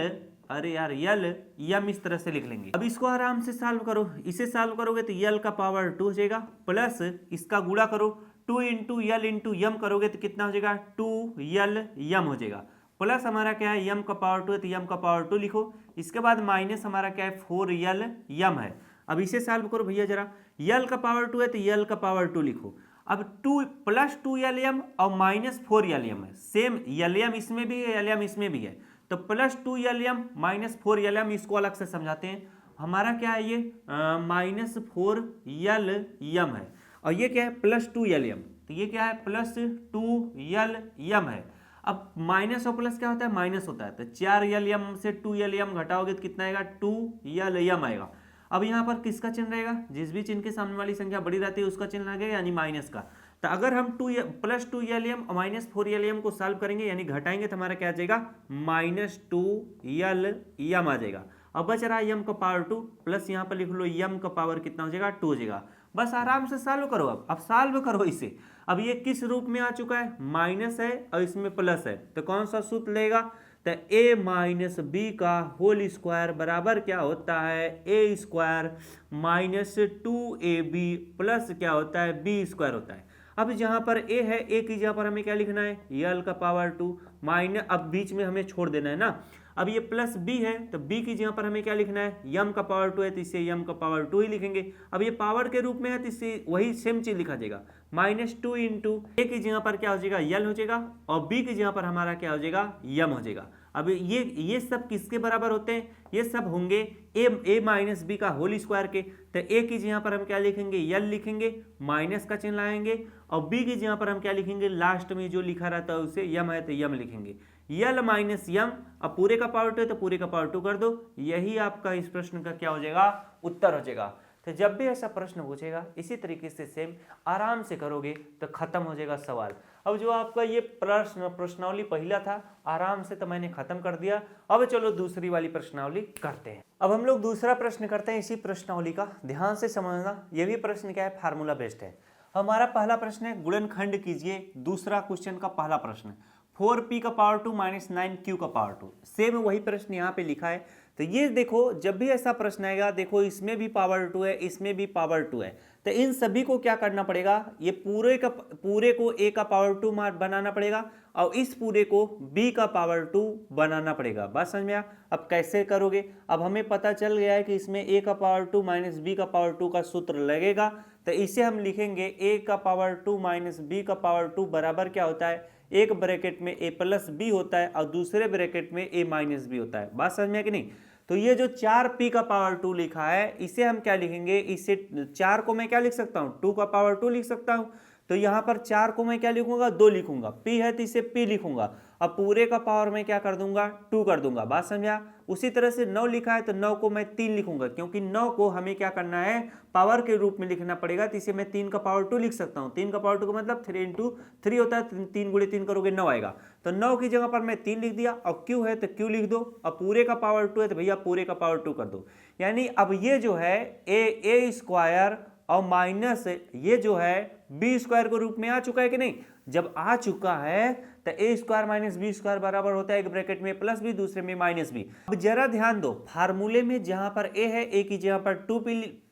अरे यार यल यम इस तरह से लिख लेंगे। अब इसको आराम से सॉल्व करो, इसे सॉल्व करोगे तो यल का पावर 2 हो जाएगा, प्लस इसका गुणा करो 2 इंटू यल इंटू यम करोगे तो कितना हो जाएगा 2 यल यम हो जाएगा, प्लस हमारा क्या है यम का पावर 2 है तो यम का पावर 2 लिखो, इसके बाद माइनस हमारा क्या है 4 यल यम है। अब इसे सॉल्व करो भैया जरा, यल का पावर 2 है तो यल का पावर 2 लिखो, अब 2 प्लस 2 यल यम और माइनस 4 यल यम है, सेम यल यम इसमें भी है यल यम इसमें भी है, तो प्लस 2 यल यम माइनस 4 यल यम, इसको अलग से समझाते हैं। हमारा क्या है ये -4 यल यम है और ये क्या है प्लस 2 यल यम, तो ये क्या है प्लस 2 यल यम है। अब माइनस और प्लस क्या होता है माइनस होता है, तो 4 यल यम से 2 यल यम घटाओगे तो कितना आएगा 2 यल यम आएगा। अब यहाँ पर किसका चिन्ह रहेगा, जिस भी चिन्ह के सामने वाली संख्या बड़ी रहती है उसका चिन्ह लगेगा यानी माइनस का। तो अगर हम प्लस 2 यल यम और -4 यल यम को सॉल्व करेंगे यानी घटाएंगे तो हमारा क्या आ जाएगा -2 यल यम आ जाएगा। अब बच रहा है यम का पावर 2 प्लस यहाँ पर लिख लो यम का पावर कितना हो जाएगा 2 हो जाएगा। बस आराम से सॉल्व करो, अब सॉल्व करो इसे। अब ये किस रूप में आ चुका है, माइनस है और इसमें प्लस है, तो कौन सा सूत्र लेगा, तो a माइनस बी का होल स्क्वायर बराबर क्या होता है a square minus 2ab plus क्या होता है b स्क्वायर होता है। अब जहां पर a है, a की जगह पर हमें क्या लिखना है यल का पावर 2 माइनस, अब बीच में हमें छोड़ देना है ना, अब ये प्लस b है तो b की जगह पर हमें क्या लिखना है यम का पावर 2 है तो इसे यम का पावर 2 ही लिखेंगे। अब ये पावर के रूप में है तो इसे वही सेम चीज लिखा जाएगा, -2 इंटू a की जगह पर क्या हो जाएगा यल हो जाएगा और b की जगह पर हमारा क्या हो जाएगा यम हो जाएगा। अब ये सब किसके बराबर होते हैं, ये सब होंगे a माइनस बी का होल स्क्वायर के, तो a की जगह पर हम क्या लिखेंगे यल लिखेंगे, माइनस का चिन्ह लाएंगे और b की जगह पर हम क्या लिखेंगे लास्ट में जो लिखा रहता है उसे यम है तो यम लिखेंगे, यल माइनस यम, अब पूरे का पावर 2 है तो पूरे का पावर 2 कर दो, यही आपका इस प्रश्न का क्या हो जाएगा उत्तर हो जाएगा। तो जब भी ऐसा प्रश्न पूछेगा इसी तरीके से सेम आराम से करोगे तो खत्म हो जाएगा सवाल। अब जो आपका ये प्रश्नावली पहला था आराम से तो मैंने खत्म कर दिया। अब चलो दूसरी वाली प्रश्नावली करते हैं। अब हम लोग दूसरा प्रश्न करते हैं इसी प्रश्नावली का, ध्यान से समझना। ये भी प्रश्न क्या है, फार्मूला बेस्ड है। हमारा पहला प्रश्न है गुणनखंड कीजिए, दूसरा क्वेश्चन का पहला प्रश्न 4p का पावर 2 माइनस 9q का पावर 2। सेम वही प्रश्न यहाँ पे लिखा है। तो ये देखो जब भी ऐसा प्रश्न आएगा, देखो इसमें भी पावर 2 है, इसमें भी पावर 2 है, तो इन सभी को क्या करना पड़ेगा, ये पूरे को a का पावर 2 बनाना पड़ेगा और इस पूरे को b का पावर 2 बनाना पड़ेगा। बात समझ में आया? अब कैसे करोगे, अब हमें पता चल गया है कि इसमें a का पावर 2 माइनस b का पावर 2 का सूत्र लगेगा। तो इसे हम लिखेंगे a का पावर 2 माइनस b का पावर 2 बराबर क्या होता है, एक ब्रैकेट में a प्लस b होता है और दूसरे ब्रैकेट में a माइनस b होता है। बात समझ में है कि नहीं? तो ये जो 4p का पावर 2 लिखा है इसे हम क्या लिखेंगे, इसे 4 को मैं क्या लिख सकता हूँ, 2 का पावर 2 लिख सकता हूँ। तो यहाँ पर 4 को मैं क्या लिखूंगा, 2 लिखूंगा, p है तो इसे p लिखूंगा। अब पूरे का पावर मैं क्या कर दूंगा, 2 कर दूंगा। बात समझा? उसी तरह से 9 लिखा है तो 9 को मैं 3 लिखूंगा, क्योंकि 9 को हमें क्या करना है, पावर के रूप में लिखना पड़ेगा। तो इसे मैं 3 का पावर 2 लिख सकता हूँ। 3 का पावर 2 का मतलब 3 इंटू 3 होता है, 3 गुणे 3 करोगे 9 आएगा। तो 9 की जगह पर मैं 3 लिख दिया और q है तो q लिख दो। अब पूरे का पावर 2 है तो भैया पूरे का पावर 2 कर दो। यानी अब ये जो है a स्क्वायर और माइनस ये जो है b स्क्वायर के रूप में आ चुका है कि नहीं? जब आ चुका है तो a square minus b square बराबर होता है एक ब्रैकेट में प्लस b दूसरे में माइनस b। अब जरा ध्यान दो, फार्मूले में जहां पर a है a की जगह पर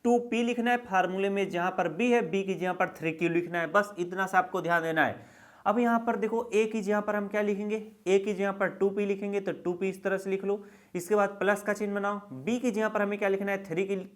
2p लिखना है, फार्मूले में जहां पर b है b की जगह पर 3q लिखना है। बस इतना सा आपको ध्यान देना है। अब यहाँ पर देखो a की जगह पर हम क्या लिखेंगे, a की जगह पर 2p लिखेंगे तो 2p इस तरह से लिख लो। इसके बाद प्लस का चिन्ह बनाओ। b की जगह पर हमें क्या लिखना है,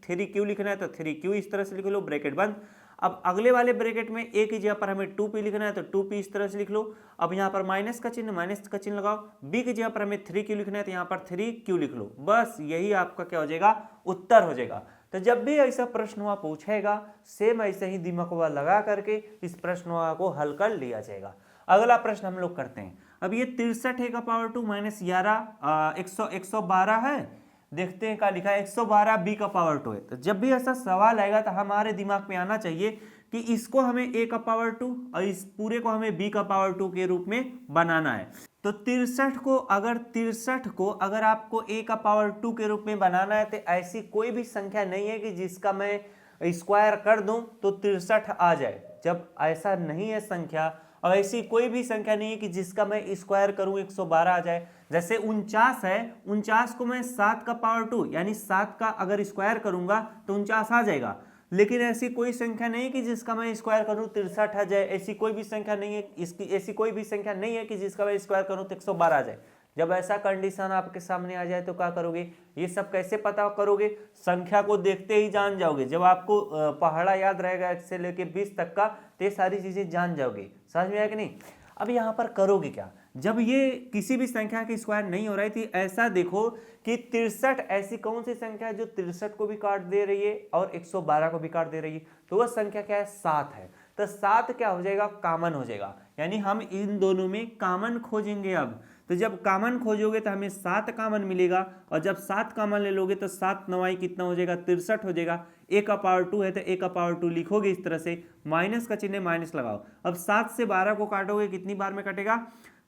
3q लिखना है तो 3q इस तरह से लिख लो, ब्रैकेट बंद। अब अगले वाले ब्रैकेट में a की जगह पर हमें 2p लिखना है तो 2p इस तरह से लिख लो। अब यहाँ पर माइनस का चिन्ह लगाओ। b की जगह पर हमें 3q लिखना है तो यहाँ पर 3q लिख लो। बस यही आपका क्या हो जाएगा, उत्तर हो जाएगा। तो जब भी ऐसा प्रश्न हुआ पूछेगा सेम ऐसे ही दिमाग लगा करके इस प्रश्न को हल कर लिया जाएगा। अगला प्रश्न हम लोग करते हैं। अब ये 63 है का पावर 2 माइनस 112 है। देखते हैं क्या लिखा है, 112 b का पावर 2 है। तो जब भी ऐसा सवाल आएगा तो हमारे दिमाग में आना चाहिए कि इसको हमें a का पावर 2 और इस पूरे को हमें b का पावर 2 के रूप में बनाना है। तो 63 को अगर आपको a का पावर 2 के रूप में बनाना है तो ऐसी कोई भी संख्या नहीं है कि जिसका मैं स्क्वायर कर दूं तो 63 आ जाए। जब ऐसा नहीं है संख्या और ऐसी कोई भी संख्या नहीं है कि जिसका मैं स्क्वायर करूं 112 आ जाए। जैसे 49 है, 49 को मैं 7 का पावर 2 यानी 7 का अगर स्क्वायर करूंगा तो 49 आ जाएगा। लेकिन ऐसी कोई संख्या नहीं है कि जिसका मैं स्क्वायर करूं 63 आ जाए। ऐसी कोई भी संख्या नहीं है, ऐसी कोई भी संख्या नहीं है कि जिसका मैं स्क्वायर करूं तो 112 आ जाए। जब ऐसा कंडीशन आपके सामने आ जाए तो क्या करोगे, ये सब कैसे पता करोगे, संख्या को देखते ही जान जाओगे। जब आपको पहाड़ा याद रहेगा 1 से लेके 20 तक का तो ये सारी चीजें जान जाओगे। समझ में आया कि नहीं? अब यहाँ पर करोगे क्या, जब ये किसी भी संख्या की स्क्वायर नहीं हो रही थी, ऐसा देखो कि 63 ऐसी कौन सी संख्या है जो 63 को भी काट दे रही है और 112 को भी काट दे रही है, तो वह संख्या क्या है, 7 है। तो 7 क्या हो जाएगा, कॉमन हो जाएगा। यानी हम इन दोनों में कॉमन खोजेंगे। अब तो जब कॉमन खोजोगे तो हमें 7 कॉमन मिलेगा और जब 7 कॉमन ले लोगे तो 7 9 कितना हो जाएगा, 63 हो जाएगा। a का पावर 2 है तो a का पावर 2 लिखोगे इस तरह से, माइनस का चिन्ह माइनस लगाओ। अब 7 से 12 को काटोगे कितनी बार में कटेगा,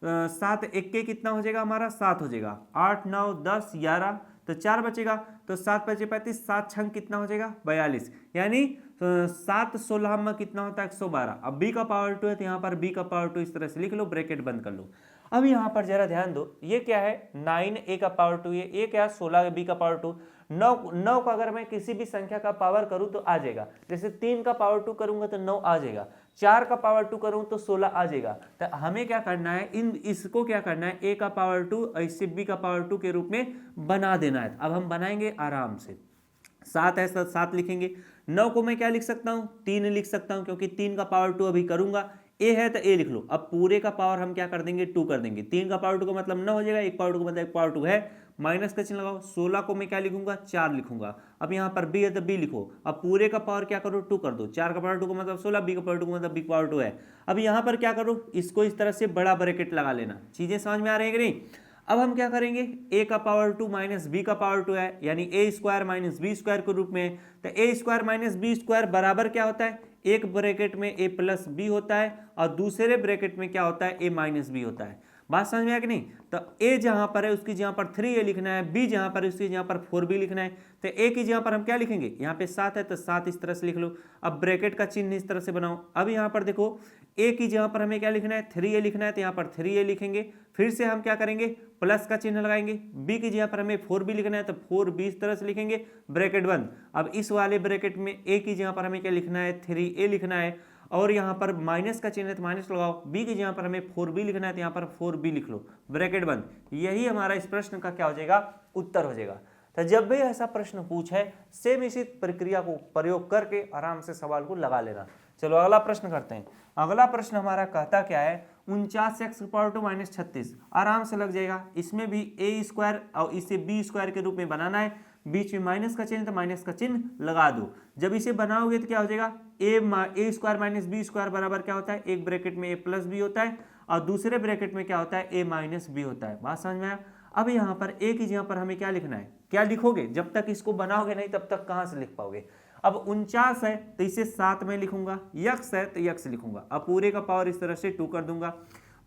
7 1 के कितना हो जाएगा हमारा, 7 हो जाएगा। 8 9 10 11 तो 4 बचेगा, तो 7 5 35, 7 6 कितना हो जाएगा, 42। यानी 7 16 में कितना होता है, 112। अब b का पावर 2 है तो यहाँ पर b का पावर 2 इस तरह से लिख लो, ब्रैकेट बंद कर लो। अब यहाँ पर जरा ध्यान दो, ये क्या है, 9 a का पावर 2, ये क्या है, 16 b का पावर 2। 9 का अगर मैं किसी भी संख्या का पावर करूं तो आ जाएगा। जैसे 3 का पावर 2 करूंगा तो 9 आ जाएगा, 4 का पावर 2 करूं तो 16 आ जाएगा। तो हमें क्या करना है, इसको क्या करना है, a का पावर 2 और इसे b का पावर 2 के रूप में बना देना है। अब हम बनाएंगे आराम से। 7 है तो 7 लिखेंगे। 9 को मैं क्या लिख सकता हूँ, 3 लिख सकता हूँ, क्योंकि 3 का पावर 2 अभी करूंगा। a है तो a लिख लो। अब पूरे का पावर हम क्या कर देंगे, 2 कर देंगे। 3 का पावर 2 का मतलब 9 हो जाएगा, 1 पावर 2 का मतलब 1 पावर 2 है, माइनस का चिन्ह लगाओ। 16 को मैं क्या लिखूंगा, 4 लिखूंगा। अब यहाँ पर b है तो b लिखो। अब पूरे का पावर क्या करो, 2 कर दो। 4 का पावर 2 का मतलब 16, b का पावर 2 का मतलब b पावर 2 है। अब यहाँ पर क्या करो, इसको इस तरह से बड़ा ब्रैकेट लगा लेना। चीजें समझ में आ रही है कि नहीं? अब हम क्या करेंगे, a का पावर 2 माइनस बी का पावर 2 है, यानी a square minus B square के रूप में। तो a square minus B square बराबर क्या होता है, एक ब्रैकेट में a प्लस बी होता है और दूसरे ब्रैकेट में क्या होता है, a माइनस बी होता है। बात समझ में आया कि नहीं? तो a जहां पर है उसकी जहां पर 3a लिखना है, b जहां पर है उसकी जहां पर 4b लिखना है। तो a की जहां पर हम क्या लिखेंगे, यहाँ पे 7 है तो 7 इस तरह से लिख लो। अब ब्रैकेट का चिन्ह इस तरह से बनाओ। अब यहाँ पर देखो a की जहां पर हमें क्या लिखना है, 3a लिखना है, तो यहाँ पर 3a लिखेंगे। फिर से हम क्या करेंगे, प्लस का चिन्ह लगाएंगे। b की जगह पर हमें 4b लिखना है तो 4b इस तरह से लिखेंगे, ब्रैकेट बंद। अब इस वाले ब्रैकेट में a की जगह पर हमें क्या लिखना है, 3a लिखना है, और यहाँ पर माइनस का चिन्ह है तो माइनस लगाओ। b की जगह पर हमें 4b लिखना है तो यहाँ पर 4b लिख लो, ब्रैकेट बंद। यही हमारा इस प्रश्न का क्या हो जाएगा, उत्तर हो जाएगा। तो जब भी ऐसा प्रश्न पूछे, सेम इसी प्रक्रिया को प्रयोग करके आराम से सवाल को लगा लेना। चलो अगला प्रश्न करते हैं। अगला प्रश्न हमारा कहता क्या है, 49x⁻² माइनस 36। आराम से लग जाएगा। इसमें भी a स्क्वायर और इसे b स्क्वायर के रूप में बनाना है। बीच में माइनस का चिन्ह तो माइनस का चिन्ह लगा दो। जब इसे बनाओगे तो क्या हो जाएगा, a square minus B square बराबर क्या होता है, एक ब्रैकेट में a प्लस बी होता है और दूसरे ब्रैकेट में क्या होता है, a माइनस बी होता है। बात समझ में आया? अब यहाँ पर a की जगह पर हमें क्या लिखना है, क्या लिखोगे, जब तक इसको बनाओगे नहीं तब तक कहाँ से लिख पाओगे। अब 49 है तो इसे 7 में लिखूंगा, x है तो x लिखूंगा। अब पूरे का पावर इस तरह से 2 कर दूंगा,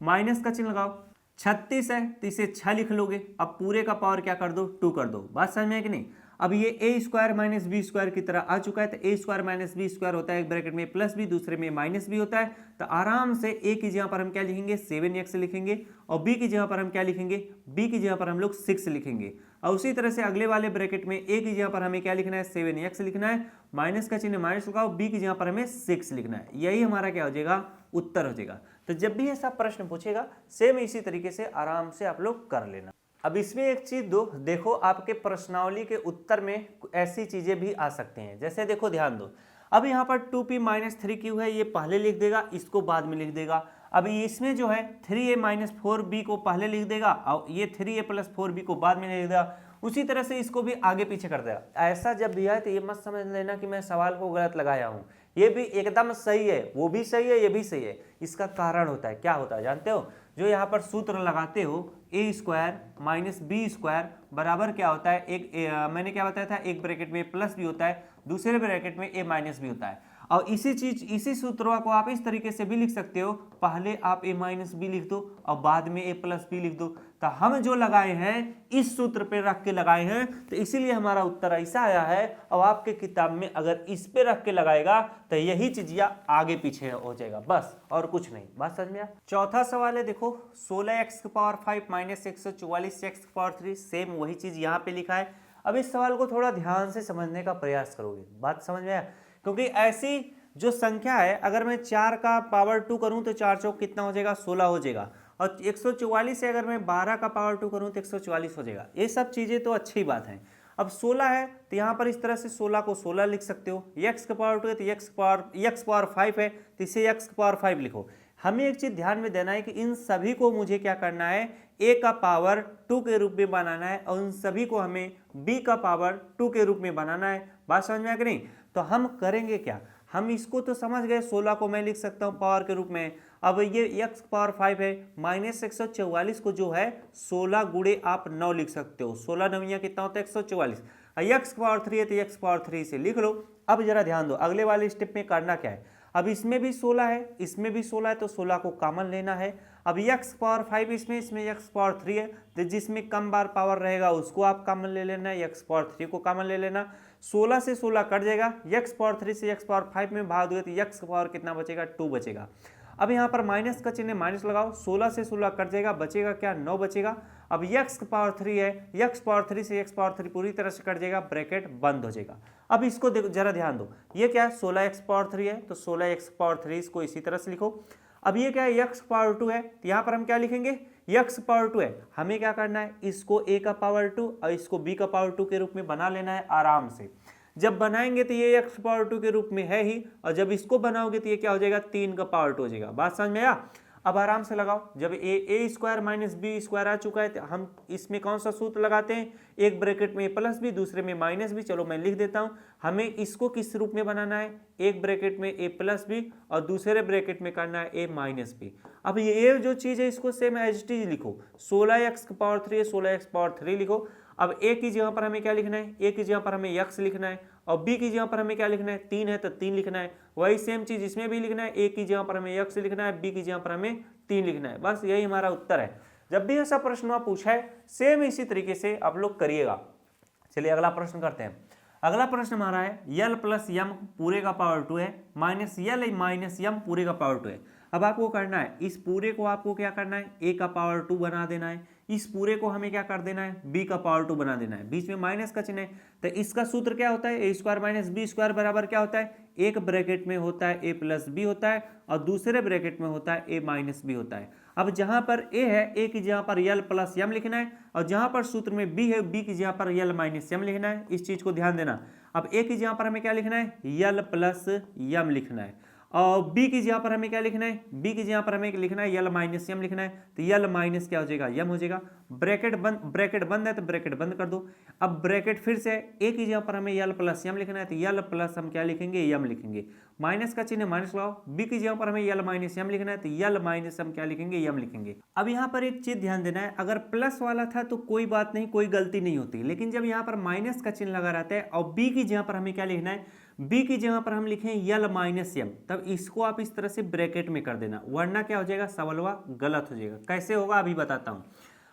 माइनस का चिन्ह लगाओ। 36 है तो इसे 6 लिख लोगे। अब पूरे का पावर क्या कर दो, 2 कर दो। बात समझ में है कि नहीं? अब ये a square minus B square की तरह आ चुका है। तो a square minus B square होता है, एक ब्रैकेट में प्लस बी दूसरे में माइनस बी होता है। तो आराम से a की जगह पर हम क्या लिखेंगे, 7x लिखेंगे, और b की जगह पर हम क्या लिखेंगे, b की जगह पर हम लोग 6 लिखेंगे। और उसी तरह से अगले वाले ब्रैकेट में a की जगह पर हमें क्या लिखना है, 7x लिखना है, माइनस का चिन्ह माइनस लगाओ, b की जगह पर हमें 6 लिखना है। यही हमारा क्या हो जाएगा, उत्तर हो जाएगा। तो जब भी ऐसा प्रश्न पूछेगा, सेम इसी तरीके से आराम से आप लोग कर लेना। अब इसमें एक चीज देखो, आपके प्रश्नावली के उत्तर में ऐसी चीजें भी आ सकती हैं। जैसे देखो ध्यान दो, अब यहाँ पर 2p माइनस 3q है, ये पहले लिख देगा, इसको बाद में लिख देगा। अब इसमें जो है 3a माइनस 4b को पहले लिख देगा और ये 3a प्लस 4b को बाद में लिख देगा। उसी तरह से इसको भी आगे पीछे कर देगा। ऐसा जब भी है तो ये मत समझ लेना कि मैं सवाल को गलत लगाया हूँ, ये भी एकदम सही है, वो भी सही है, ये भी सही है। इसका कारण होता है, क्या होता है जानते हो? जो यहाँ पर सूत्र लगाते हो, a square minus B square बराबर क्या होता है, मैंने क्या बताया था, एक ब्रैकेट में प्लस भी होता है, दूसरे ब्रैकेट में a माइनस भी होता है। और इसी सूत्र को आप इस तरीके से भी लिख सकते हो, पहले आप a माइनस बी लिख दो और बाद में a प्लस बी लिख दो। तो हम जो लगाए हैं इस सूत्र पे रख के लगाए हैं, तो इसीलिए हमारा उत्तर ऐसा आया है। और आपके किताब में अगर इस पे रख के लगाएगा तो यही चीजिया आगे पीछे हो जाएगा, बस और कुछ नहीं। बात समझ में आया? चौथा सवाल है, देखो 16x⁻5 माइनस 144x⁻3, सेम वही चीज यहाँ पे लिखा है। अब इस सवाल को थोड़ा ध्यान से समझने का प्रयास करोगे। बात समझ में आया? क्योंकि ऐसी जो संख्या है, अगर मैं 4 का पावर 2 करूं तो 4 चौक कितना हो जाएगा, 16 हो जाएगा। और 144 से अगर मैं 12 का पावर 2 करूं तो 144 हो जाएगा। ये सब चीज़ें तो अच्छी बात है। अब 16 है तो यहाँ पर इस तरह से 16 को 16 लिख सकते हो। x का पावर 2 है तो x पावर 5 है तो इसे x पावर 5 लिखो। हमें एक चीज़ ध्यान में देना है कि इन सभी को मुझे क्या करना है, a का पावर 2 के रूप में बनाना है और इन सभी को हमें b का पावर 2 के रूप में बनाना है। बात समझ में आ गई नहीं? तो हम करेंगे क्या, हम इसको तो समझ गए, 16 को मैं लिख सकता हूँ पावर के रूप में। अब ये x पावर 5 है, माइनस 144 को जो है 16 गुणे आप 9 लिख सकते हो। 16 नवियाँ कितना होता है, 144। x पावर 3 है तो x पावर 3 से लिख लो। अब जरा ध्यान दो, अगले वाले स्टेप में करना क्या है। अब इसमें भी 16 है, इसमें भी 16 है, तो 16 को कॉमन लेना है। अब x पावर 5 इसमें x पावर 3 है, तो जिसमें कम बार पावर रहेगा उसको आप कॉमन ले लेना है, x पावर 3 को कॉमन ले लेना। 16 से 16 कट जाएगा, x पावर 3 से x पावर 5 में भाग दोगे तो x पावर कितना बचेगा, 2 बचेगा। अब यहाँ पर माइनस का चिन्ह माइनस लगाओ, 16 से 16 कट जाएगा, बचेगा क्या, 9 बचेगा। अब x पावर 3 है, x पावर 3 से x पावर 3 पूरी तरह से कट जाएगा, ब्रैकेट बंद हो जाएगा। अब इसको देखो, जरा ध्यान दो, ये क्या है, 16x पावर 3 है तो 16x पावर 3 इसको इसी तरह से लिखो। अब ये क्या है, x पावर 2 है तो यहाँ पर हम क्या लिखेंगे, x पावर 2 है। हमें क्या करना है, इसको a का पावर 2 और इसको b का पावर 2 के रूप में बना लेना है आराम से। जब बनाएंगे तो ये x पावर 2 के रूप में है ही, और जब इसको बनाओगे तो ये क्या हो जाएगा, 3 का पावर 2 हो जाएगा। बात समझ में आया? अब आराम से लगाओ, जब ए स्क्वायर माइनस बी स्क्वायर आ चुका है तो हम इसमें कौन सा सूत्र लगाते हैं, एक ब्रैकेट में ए प्लस बी, दूसरे में माइनस बी। चलो मैं लिख देता हूं, हमें इसको किस रूप में बनाना है, एक ब्रैकेट में ए प्लस बी और दूसरे ब्रैकेट में करना है ए माइनस बी। अब ये जो चीज है इसको सेम एज इट इज लिखो, 16x की पावर 3 है, 16x पावर 3 लिखो। अब ए की जगह पर हमें क्या लिखना है, ए की जगह पर हमें x लिखना है, और b की जगह पर हमें क्या लिखना है, 3 है तो 3 लिखना है। वही सेम चीज इसमें भी लिखना है, a की जगह पर हमें x लिखना है, b की जगह पर हमें 3 लिखना है। बस यही हमारा उत्तर है। जब भी ऐसा प्रश्न वहां पूछा है सेम इसी तरीके से आप लोग करिएगा। चलिए अगला प्रश्न करते हैं। अगला प्रश्न हमारा है यल प्लस यम पूरे का पावर 2 है माइनस यल माइनस यम पूरे का पावर 2 है। अब आपको करना है इस पूरे को आपको क्या करना है, a का पावर 2 बना देना है, इस पूरे को हमें क्या कर देना है, b का पावर 2 बना देना है, बीच में माइनस का चिन्ह है। तो इसका सूत्र क्या होता है, ए स्क्वायर माइनस बी स्क्वायर बराबर क्या होता है, एक ब्रैकेट में होता है ए प्लस बी होता है और दूसरे ब्रैकेट में होता है ए माइनस बी होता है। अब जहां पर ए है, ए की जगह पर यल प्लस यम लिखना है, और जहां पर सूत्र में बी है, बी की जगह पर यल माइनस यम लिखना है। इस चीज को ध्यान देना। अब ए की जगह पर हमें क्या लिखना है, यल प्लस यम लिखना है, और बी की जगह पर हमें क्या लिखना है, बी की जगह पर हमें लिखना है यल माइनस यम लिखना है। तो यल माइनस क्या हो जाएगा, यम हो जाएगा। ब्रैकेट बंद है तो ब्रैकेट बंद कर दो। अब ब्रैकेट फिर से ए की जगह पर हमें यल प्लस यम लिखना है, तो यल प्लस हम क्या लिखेंगे, यम लिखेंगे। माइनस का चिन्ह माइनस लगाओ, बी की जगह पर हमें यल माइनस यम लिखना है, तो यल माइनस हम क्या लिखेंगे, यम लिखेंगे। अब यहाँ पर एक चीज ध्यान देना है, अगर प्लस वाला था तो कोई बात नहीं, कोई गलती नहीं होती, लेकिन जब यहाँ पर माइनस का चिन्ह लगा रहता है और बी की जगह पर हमें क्या लिखना है, बी की जगह पर हम लिखें यल माइनस यम, तब इसको आप इस तरह से ब्रैकेट में कर देना, वरना क्या हो जाएगा, सवालवा गलत हो जाएगा। कैसे होगा अभी बताता हूं।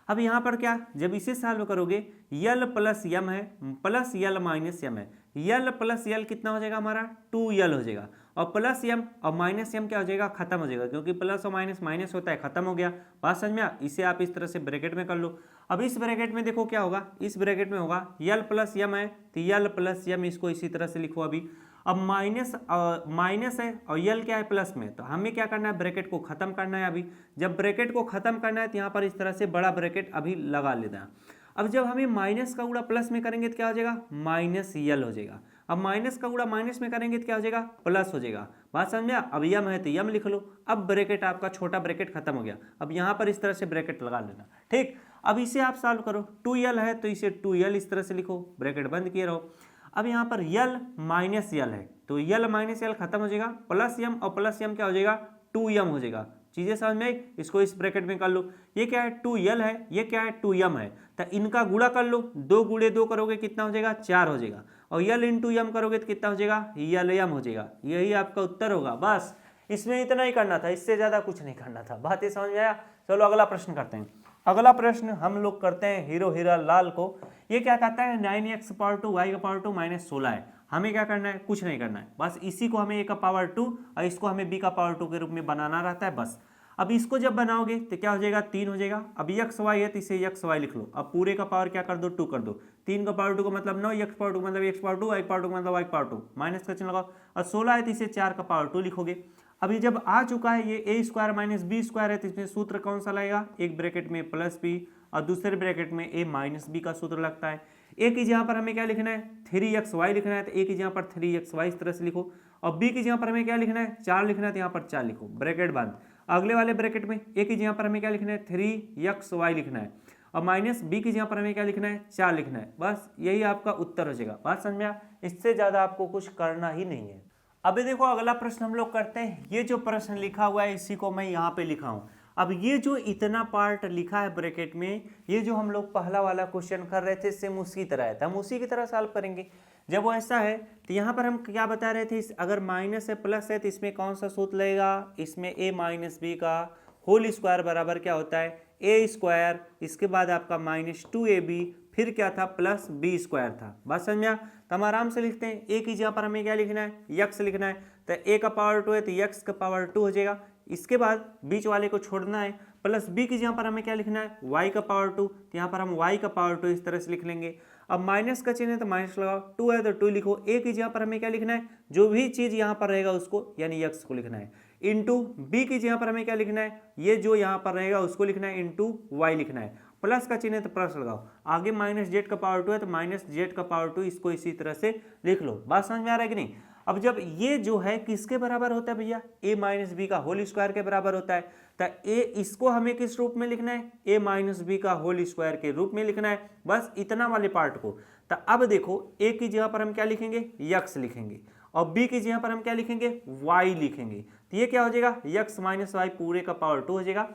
अब यहाँ पर क्या, जब इसे सॉल्व करोगे, यल प्लस यम है प्लस यल माइनस यम है, यल प्लस यल कितना हो जाएगा हमारा, 2यल हो जाएगा, और प्लस यम और माइनस यम क्या हो जाएगा, खत्म हो जाएगा, क्योंकि प्लस और माइनस माइनस होता है, खत्म हो गया। बात समझ में आ, इसे आप इस तरह से ब्रैकेट में कर लो। अब इस ब्रैकेट में देखो क्या होगा, इस ब्रैकेट में होगा यल प्लस यम है तो यल प्लस यम, इसको इसी तरह से लिखो अभी। अब माइनस है और यल क्या है, प्लस में, तो हमें क्या करना है, ब्रैकेट को खत्म करना है। अभी जब ब्रैकेट को खत्म करना है तो यहाँ पर इस तरह से बड़ा ब्रैकेट अभी लगा लेना है। अब जब हमें माइनस का गुणा प्लस में करेंगे तो क्या हो जाएगा, माइनस यल हो जाएगा। अब माइनस का गुणा माइनस में करेंगे तो क्या हो जाएगा, प्लस हो जाएगा। बात समझ में? अब यम है तो यम लिख लो। अब ब्रैकेट आपका छोटा ब्रैकेट खत्म हो गया। अब यहाँ पर इस तरह से ब्रैकेट लगा लेना, ठीक। अब इसे आप सॉल्व करो, 2यल है तो इसे 2यल इस तरह से लिखो, ब्रैकेट बंद किए रहो। अब यहाँ पर यल माइनस यल है तो यल माइनस यल खत्म हो जाएगा, प्लस यम और प्लस यम क्या हो जाएगा, 2यम हो जाएगा। चीजें समझ में आई? इसको इस ब्रैकेट में कर लो। ये क्या है, 2यल है, ये क्या है, 2यम है, तो इनका गुणा कर लो। 2 गुणे 2 करोगे कितना हो जाएगा, 4 हो जाएगा, और यल इंटू यम करोगे तो कितना हो जाएगा, यल यम हो जाएगा। यही आपका उत्तर होगा। बस इसमें इतना ही करना था, इससे ज्यादा कुछ नहीं करना था। बात ये समझ में आया? चलो अगला प्रश्न करते हैं। अगला प्रश्न हम लोग करते हैं हीरो हीरा लाल को। ये क्या कहता है, 9x पावर 2 y का पावर 2 माइनस 16 है। हमें क्या करना है, कुछ नहीं करना है, बस इसी को हमें a का पावर 2 और इसको हमें b का पावर 2 के रूप में बनाना रहता है बस। अब इसको जब बनाओगे तो क्या हो जाएगा, 3 हो जाएगा। अब x y है तो इसे x y लिख लो। अब पूरे का पावर क्या कर दो, 2 कर दो। 3 का पावर 2 का मतलब 9, x पावर 2 का मतलब x पावर 2, y पावर 2 का मतलब y पावर 2, माइनस का चिन्ह लगाओ। और 16 है तो इसे 4 का पावर 2 लिखोगे। अभी जब आ चुका है ये a square minus B square है तो इसमें सूत्र कौन सा लगेगा, एक ब्रैकेट में प्लस बी और दूसरे ब्रैकेट में a माइनस बी का सूत्र लगता है। a की जगह पर हमें क्या लिखना है, 3xy लिखना है, तो a की जगह पर 3xy इस तरह से लिखो। और b की जगह पर हमें क्या लिखना है, 4 लिखना है, तो यहाँ पर 4 लिखो, ब्रैकेट बंद। अगले वाले ब्रैकेट में a की जगह पर हमें क्या लिखना है, 3xy लिखना है, और माइनस b की जगह पर हमें क्या लिखना है, 4 लिखना है। बस यही आपका उत्तर हो जाएगा। बात समझ में आ? इससे ज्यादा आपको कुछ करना ही नहीं है। अभी देखो अगला प्रश्न हम लोग करते हैं। ये जो प्रश्न लिखा हुआ है इसी को मैं यहाँ पे लिखा हूँ। अब ये जो इतना पार्ट लिखा है ब्रैकेट में, ये जो हम लोग पहला वाला क्वेश्चन कर रहे थे सेम उसी तरह है, तो हम उसी की तरह सॉल्व करेंगे। जब वो ऐसा है तो यहाँ पर हम क्या बता रहे थे, अगर माइनस है प्लस है तो इसमें कौन सा सूत्र लगेगा, इसमें a माइनस बी का होल स्क्वायर बराबर क्या होता है, a स्क्वायर, इसके बाद आपका माइनस 2ab, फिर क्या था, प्लस बी स्क्वायर था। बात समझ में आ? तो हम आराम से लिखते हैं, a की जगह पर हमें क्या लिखना है, x लिखना है, तो a का पावर 2 है तो x का पावर 2 हो जाएगा। इसके बाद बीच वाले को छोड़ना है, प्लस b की जगह पर हमें क्या लिखना है, y का पावर 2, तो यहाँ पर हम y का पावर 2 इस तरह से लिख लेंगे। अब माइनस का चिन्ह है तो माइनस लगाओ, 2 है तो 2 लिखो। a की जगह पर हमें क्या लिखना है, जो भी चीज यहाँ पर रहेगा उसको यानी x को लिखना है, इंटू b की जगह पर हमें क्या लिखना है, ये जो यहाँ पर रहेगा उसको लिखना है, इंटू y लिखना है। प्लस का चिन्ह है तो प्लस लगाओ, आगे माइनस जेड का पावर 2 है तो माइनस जेड का पावर 2, इसको इसी तरह से लिख लो। बात समझ में आ रहा है कि नहीं? अब जब ये जो है किसके बराबर होता है भैया, a माइनस बी का होल स्क्वायर के बराबर होता है, तो a इसको हमें किस रूप में लिखना है, a माइनस बी का होल स्क्वायर के रूप में लिखना है, बस इतना वाले पार्ट को। तो अब देखो a की जगह पर हम क्या लिखेंगे, x लिखेंगे, और b की जगह पर हम क्या लिखेंगे, y लिखेंगे। तो ये क्या हो जाएगा, x माइनस वाई पूरे का पावर 2 हो जाएगा।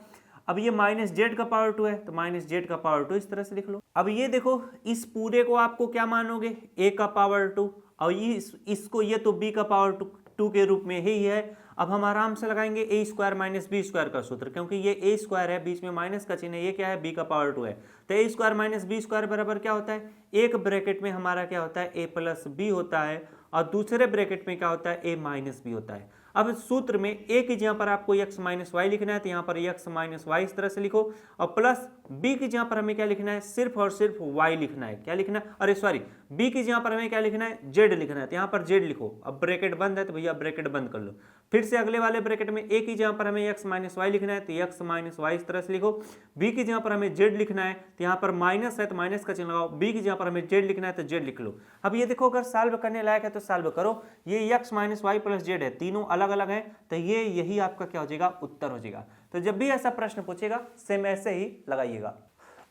अब ये माइनस जेड का पावर 2 है, तो माइनस जेड का पावर 2 इस तरह से लिख लो। अब ये देखो इस पूरे को आपको क्या मानोगे, a का पावर 2, और ये इसको ये तो b का पावर 2 के रूप में ही है। अब हम आराम से लगाएंगे a square minus B square का सूत्र, क्योंकि ये a स्क्वायर है, बीच में माइनस का चिन्ह है, ये क्या है, b का पावर 2 है। तो a square minus B square बराबर क्या होता है, एक ब्रैकेट में हमारा क्या होता है, a प्लस बी होता है, और दूसरे ब्रैकेट में क्या होता है, a माइनस बी होता है। अब सूत्र में a की जगह पर आपको x माइनस वाई लिखना है, तो यहाँ पर x माइनस वाई इस तरह से लिखो, और प्लस b की जगह पर हमें क्या लिखना है, सिर्फ और सिर्फ y लिखना है। क्या लिखना है, अरे सॉरी, b की जगह पर हमें क्या लिखना है, z लिखना है, तो यहाँ पर z लिखो। अब ब्रैकेट बंद है तो भैया ब्रैकेट बंद कर लो। फिर से अगले वाले ब्रैकेट में a की जगह पर हमें x माइनस वाई लिखना है, तो x माइनस वाई इस तरह से लिखो। b की जगह पर हमें z लिखना है, तो यहाँ पर माइनस है तो माइनस का चिन्ह लगाओ, b की जगह पर हमें z लिखना है तो z लिख लो। अब ये देखो अगर सॉल्व करने लायक है तो सॉल्व करो, ये x minus Y plus z है, तीनों अलग अलग है, तो ये यही आपका क्या हो जाएगा, उत्तर हो जाएगा। तो जब भी ऐसा प्रश्न पूछेगा सेम ऐसे ही लगाइएगा।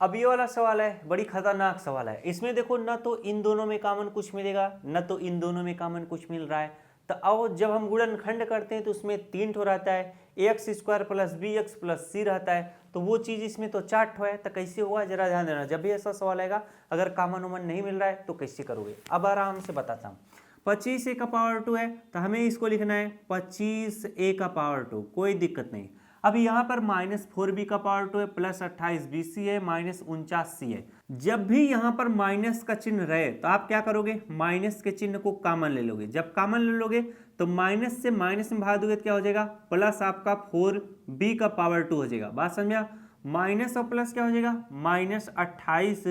अब ये वाला सवाल है, बड़ी खतरनाक सवाल है। इसमें देखो न तो इन दोनों में कॉमन कुछ मिलेगा, न तो इन दोनों में कॉमन कुछ मिल रहा है। तो अब जब हम गुणनखंड करते हैं तो उसमें 3 ठो रहता है, ax square plus B X plus C रहता है, तो वो चीज़ इसमें तो 4 ठो है। तो कैसे हुआ जरा ध्यान देना, जब भी ऐसा सवाल आएगा अगर कॉमन उमन नहीं मिल रहा है तो कैसे करोगे। अब आराम से बताता हूँ। 25 a का पावर 2 है, तो हमें इसको लिखना है 25 a का पावर 2, कोई दिक्कत नहीं। अब यहाँ पर माइनस 4b का पावर 2 है, प्लस 28 bc है, माइनस 49c है। जब भी यहाँ पर माइनस का चिन्ह रहे तो आप क्या करोगे, माइनस के चिन्ह को कॉमन ले लोगे। जब कॉमन ले लोगे तो माइनस से माइनस में भाग दोगे तो क्या हो जाएगा, प्लस आपका 4b का पावर 2 हो जाएगा। बात समझा, माइनस और प्लस क्या हो जाएगा, माइनस 28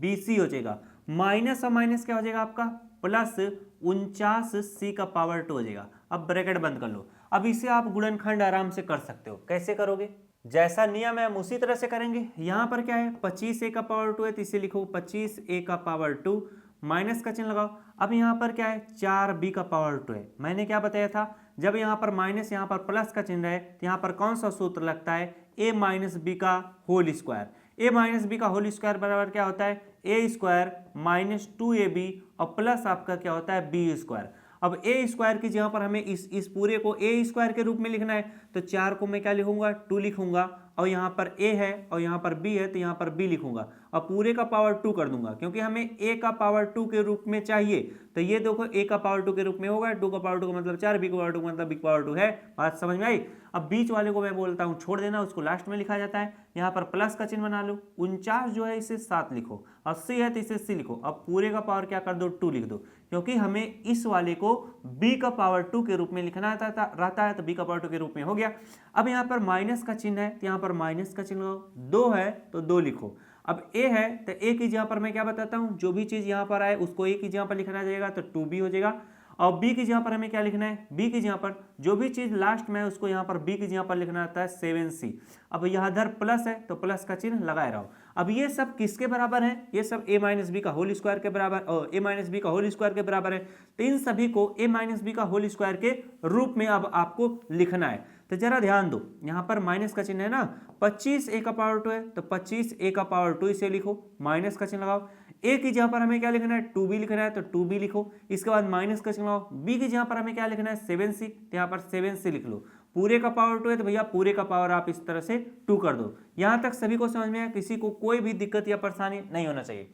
bc हो जाएगा, माइनस और माइनस क्या हो जाएगा आपका, प्लस 49c का पावर 2 हो जाएगा। अब ब्रैकेट बंद कर लो। अब इसे आप गुणनखंड आराम से कर सकते हो। कैसे करोगे, जैसा नियम है हम उसी तरह से करेंगे। यहाँ पर क्या है, 25 a का पावर 2 है, तो इसे लिखो 25 a का पावर 2, माइनस का चिन्ह लगाओ। अब यहाँ पर क्या है, 4b का पावर 2 है। मैंने क्या बताया था, जब यहाँ पर माइनस यहाँ पर प्लस का चिन्ह है तो यहाँ पर कौन सा सूत्र लगता है, a माइनस बी का whole square. a minus B का होल स्क्वायर बराबर क्या होता है, a स्क्वायर माइनस 2ab, और प्लस आपका क्या होता है, b स्क्वायर। अब a स्क्वायर की जगह पर हमें इस पूरे को a स्क्वायर के रूप में लिखना है, तो 4 को मैं क्या लिखूंगा, 2 लिखूंगा, और यहाँ पर a है और यहाँ पर b है तो यहाँ पर b लिखूंगा, और पूरे का पावर 2 कर दूंगा, क्योंकि हमें a का पावर 2 के रूप में चाहिए। तो ये देखो a का पावर 2 के रूप में होगा, 2 का पावर 2 का मतलब 4, b का पावर 2 का मतलब b का पावर 2 है। बात समझ में आई। अब बीच वाले को मैं बोलता हूँ छोड़ देना, उसको लास्ट में लिखा जाता है। यहाँ पर प्लस का चिन्ह बना लो, 49 जो है इसे 7 लिखो, 80 है तो इसे c लिखो। अब पूरे का पावर क्या कर दो, 2 लिख दो, क्योंकि हमें इस वाले को b का पावर 2 के रूप में लिखना रहता है, तो b का पावर 2 के रूप में हो गया। अब यहाँ पर माइनस का चिन्ह है, तो यहाँ पर माइनस का चिन्ह, 2 है तो 2 लिखो। अब a है तो a की जगह पर मैं क्या बताता हूँ, जो भी चीज़ यहाँ पर आए उसको a की जगह पर लिखना जाएगा, तो 2b हो जाएगा। और b की जगह पर हमें क्या लिखना है, b की जगह पर जो भी चीज़ लास्ट में है उसको यहाँ पर b की जगह पर लिखना आता है 7c। अब यहाँ इधर प्लस है तो प्लस का चिन्ह लगाए रहो। अब ये सब किसके बराबर है, ये सब a माइनस बी का होल स्क्वायर के बराबर, और a माइनस बी का होल स्क्वायर के बराबर है। तो इन सभी को a माइनस बी का होल स्क्वायर के रूप में अब आपको लिखना है। तो जरा ध्यान दो, यहाँ पर माइनस का चिन्ह है ना, 25 a का पावर 2 है, तो 25 a का पावर 2 इसे लिखो, माइनस का चिन्ह लगाओ। a की जगह पर हमें क्या लिखना है, 2b लिखना है, तो 2b लिखो। इसके बाद माइनस का चिन्ह लगाओ। b की जगह पर हमें क्या लिखना है, 7c, तो यहाँ पर 7c लिख लो। पूरे का पावर 2 है तो भैया पूरे का पावर आप इस तरह से 2 कर दो। यहाँ तक सभी को समझ में आया, किसी को कोई भी दिक्कत या परेशानी नहीं होना चाहिए।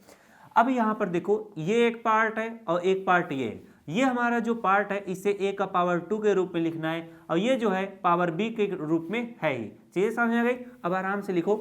अब यहाँ पर देखो ये एक पार्ट है और एक पार्ट ये है। ये हमारा जो पार्ट है इसे a का पावर 2 के रूप में लिखना है, और ये जो है पावर b के रूप में है ही। चीजें समझ आ गई। अब आराम से लिखो,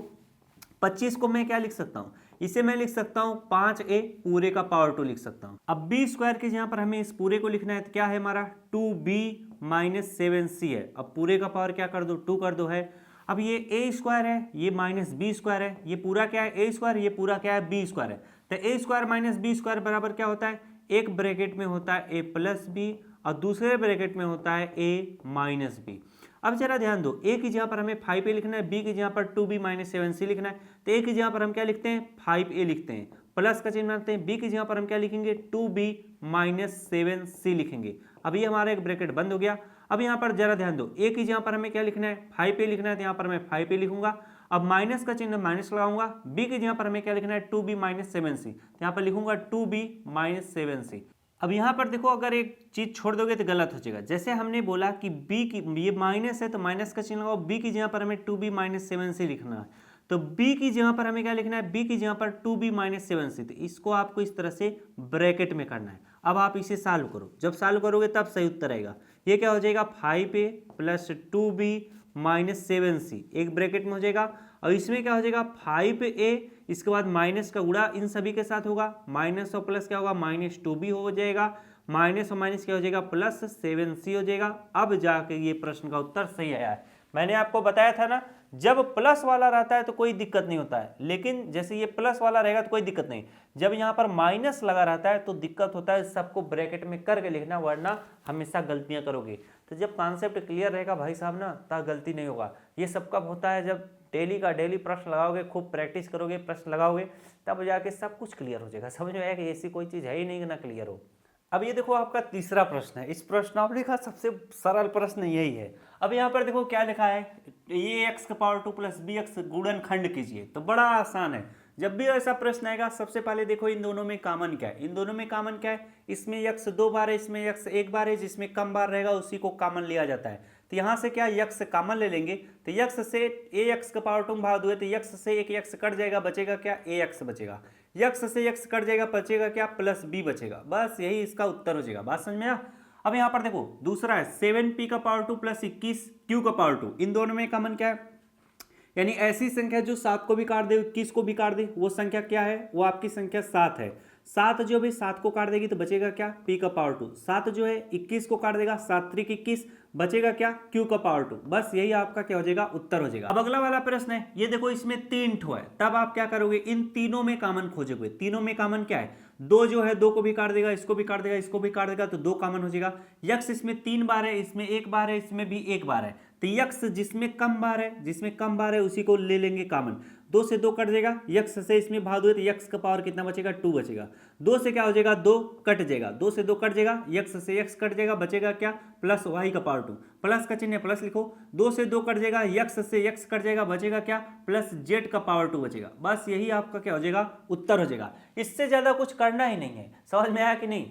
25 को मैं क्या लिख सकता हूँ, इसे मैं लिख सकता हूँ 5a पूरे का पावर 2 लिख सकता हूँ। अब b स्क्वायर के जहाँ पर हमें इस पूरे को लिखना है तो क्या है हमारा, 2b माइनस 7c है। अब पूरे का पावर क्या कर दो, 2 कर दो है। अब ये a स्क्वायर है, ये माइनस b स्क्वायर है, ये पूरा क्या है a स्क्वायर, ये पूरा क्या है b स्क्वायर है। तो a square minus b square बराबर क्या होता है, एक ब्रैकेट में होता है a प्लस बी और दूसरे ब्रैकेट में होता है a माइनस बी। अब जरा ध्यान दो, a की जगह पर हमें 5a लिखना है, b की जगह पर 2b माइनस 7c लिखना है। तो a की जगह पर हम क्या लिखते हैं, 5a लिखते हैं, प्लस का चिन्ह बनाते हैं, बी की जगह पर हम क्या लिखेंगे 2b माइनस 7c लिखेंगे। अब ये हमारा एक ब्रैकेट बंद हो गया। अब यहाँ पर जरा ध्यान दो, ए की जगह पर हमें क्या लिखना है 5a लिखना है, तो यहाँ पर मैं 5a लिखूंगा। अब माइनस का चिन्ह माइनस लगाऊंगा, बी की जगह पर हमें क्या लिखना है 2b माइनस 7c, तो यहाँ पर लिखूंगा 2b माइनस 7c। अब यहाँ पर देखो अगर एक चीज छोड़ दोगे तो गलत हो जाएगा। जैसे हमने बोला कि b की ये माइनस है तो माइनस का चिन्ह लगाओ, b की जगह पर हमें 2b माइनस 7c लिखना है, तो b की जगह पर हमें क्या लिखना है b की जगह पर 2b माइनस 7c, तो इसको आपको इस तरह से ब्रैकेट में करना है। अब आप इसे सॉल्व करो, जब सॉल्व करोगे तब सही उत्तर आएगा। ये क्या हो जाएगा 5a plus 2b minus 7c एक ब्रैकेट में हो जाएगा, और इसमें क्या हो जाएगा 5a, इसके बाद माइनस का गुणा इन सभी के साथ होगा, माइनस और प्लस क्या होगा माइनस 2b हो जाएगा, माइनस और माइनस क्या हो जाएगा प्लस 7c हो जाएगा। अब जाके ये प्रश्न का उत्तर सही आया है। मैंने आपको बताया था ना, जब प्लस वाला रहता है तो कोई दिक्कत नहीं होता है, लेकिन जैसे ये प्लस वाला रहेगा तो कोई दिक्कत नहीं, जब यहाँ पर माइनस लगा रहता है तो दिक्कत होता है। सबको ब्रैकेट में करके लिखना, वरना हमेशा गलतियां करोगे। तो जब कॉन्सेप्ट क्लियर रहेगा भाई साहब ना, तब गलती नहीं होगा। ये सब कब होता है, जब डेली का डेली प्रश्न लगाओगे, खूब प्रैक्टिस करोगे, प्रश्न लगाओगे, तब जाके सब कुछ क्लियर हो जाएगा। समझ में आया कि ऐसी कोई चीज़ है ही नहीं कि ना क्लियर हो। अब ये देखो आपका तीसरा प्रश्न है। इस प्रश्नावली का सबसे सरल प्रश्न यही है। अब यहाँ पर देखो क्या लिखा है, ये x का पावर 2 प्लस बी एक्स गुणनखंड कीजिए। तो बड़ा आसान है, जब भी ऐसा प्रश्न आएगा सबसे पहले देखो इन दोनों में कॉमन क्या है। इन दोनों में कॉमन क्या है, इसमें x 2 बार है, इसमें x 1 बार है, जिसमें कम बार रहेगा उसी को कॉमन लिया जाता है। तो यहाँ से क्या x कॉमन ले लेंगे, तो x से ax का पावर 2 भाग 2 है, तो x से एक x कट जाएगा, बचेगा क्या ax बचेगा, x से x कट जाएगा, बचेगा क्या प्लस b बचेगा। बस यही इसका उत्तर हो जाएगा। बात समझ में आया। अब यहाँ पर देखो दूसरा है 7p का पावर 2 प्लस 21q का पावर 2। इन दोनों में कॉमन क्या है, यानी ऐसी संख्या जो 7 को भी काट दे 21 को भी काट दे, वो संख्या क्या है, वो आपकी संख्या 7 है। 7 जो भी 7 को काट देगी तो बचेगा क्या p का पावर 2। 7 जो है 21 को काट देगा, 7 3 21, बचेगा क्या q का पावर 2। बस यही आपका क्या हो जाएगा उत्तर हो जाएगा। अब अगला वाला प्रश्न है, ये देखो इसमें 3 ठो है, तब आप क्या करोगे, इन तीनों में कॉमन खोजोगे। तीनों में कॉमन क्या है, 2 जो है 2 को भी काट देगा, इसको भी काट देगा, इसको भी काट देगा, तो 2 कॉमन हो जाएगा। x इसमें 3 बार है, इसमें 1 बार है, इसमें भी 1 बार है, तो x जिसमें कम बार है, जिसमें कम बार है उसी को ले लेंगे कॉमन। 2 से 2 कट जाएगा, x से इसमें भाग दो तो x का पावर कितना बचेगा 2 बचेगा। 2 से क्या हो जाएगा 2 कट जाएगा, 2 से 2 कट जाएगा, x से x कट जाएगा, बचेगा क्या प्लस y का पावर 2। प्लस का चिन्ह प्लस लिखो, 2 से 2 कट जाएगा, x से x कट जाएगा, बचेगा क्या प्लस z का पावर 2 बचेगा। बस यही आपका क्या हो जाएगा उत्तर हो जाएगा। इससे ज्यादा कुछ करना ही नहीं है। समझ में आया कि नहीं।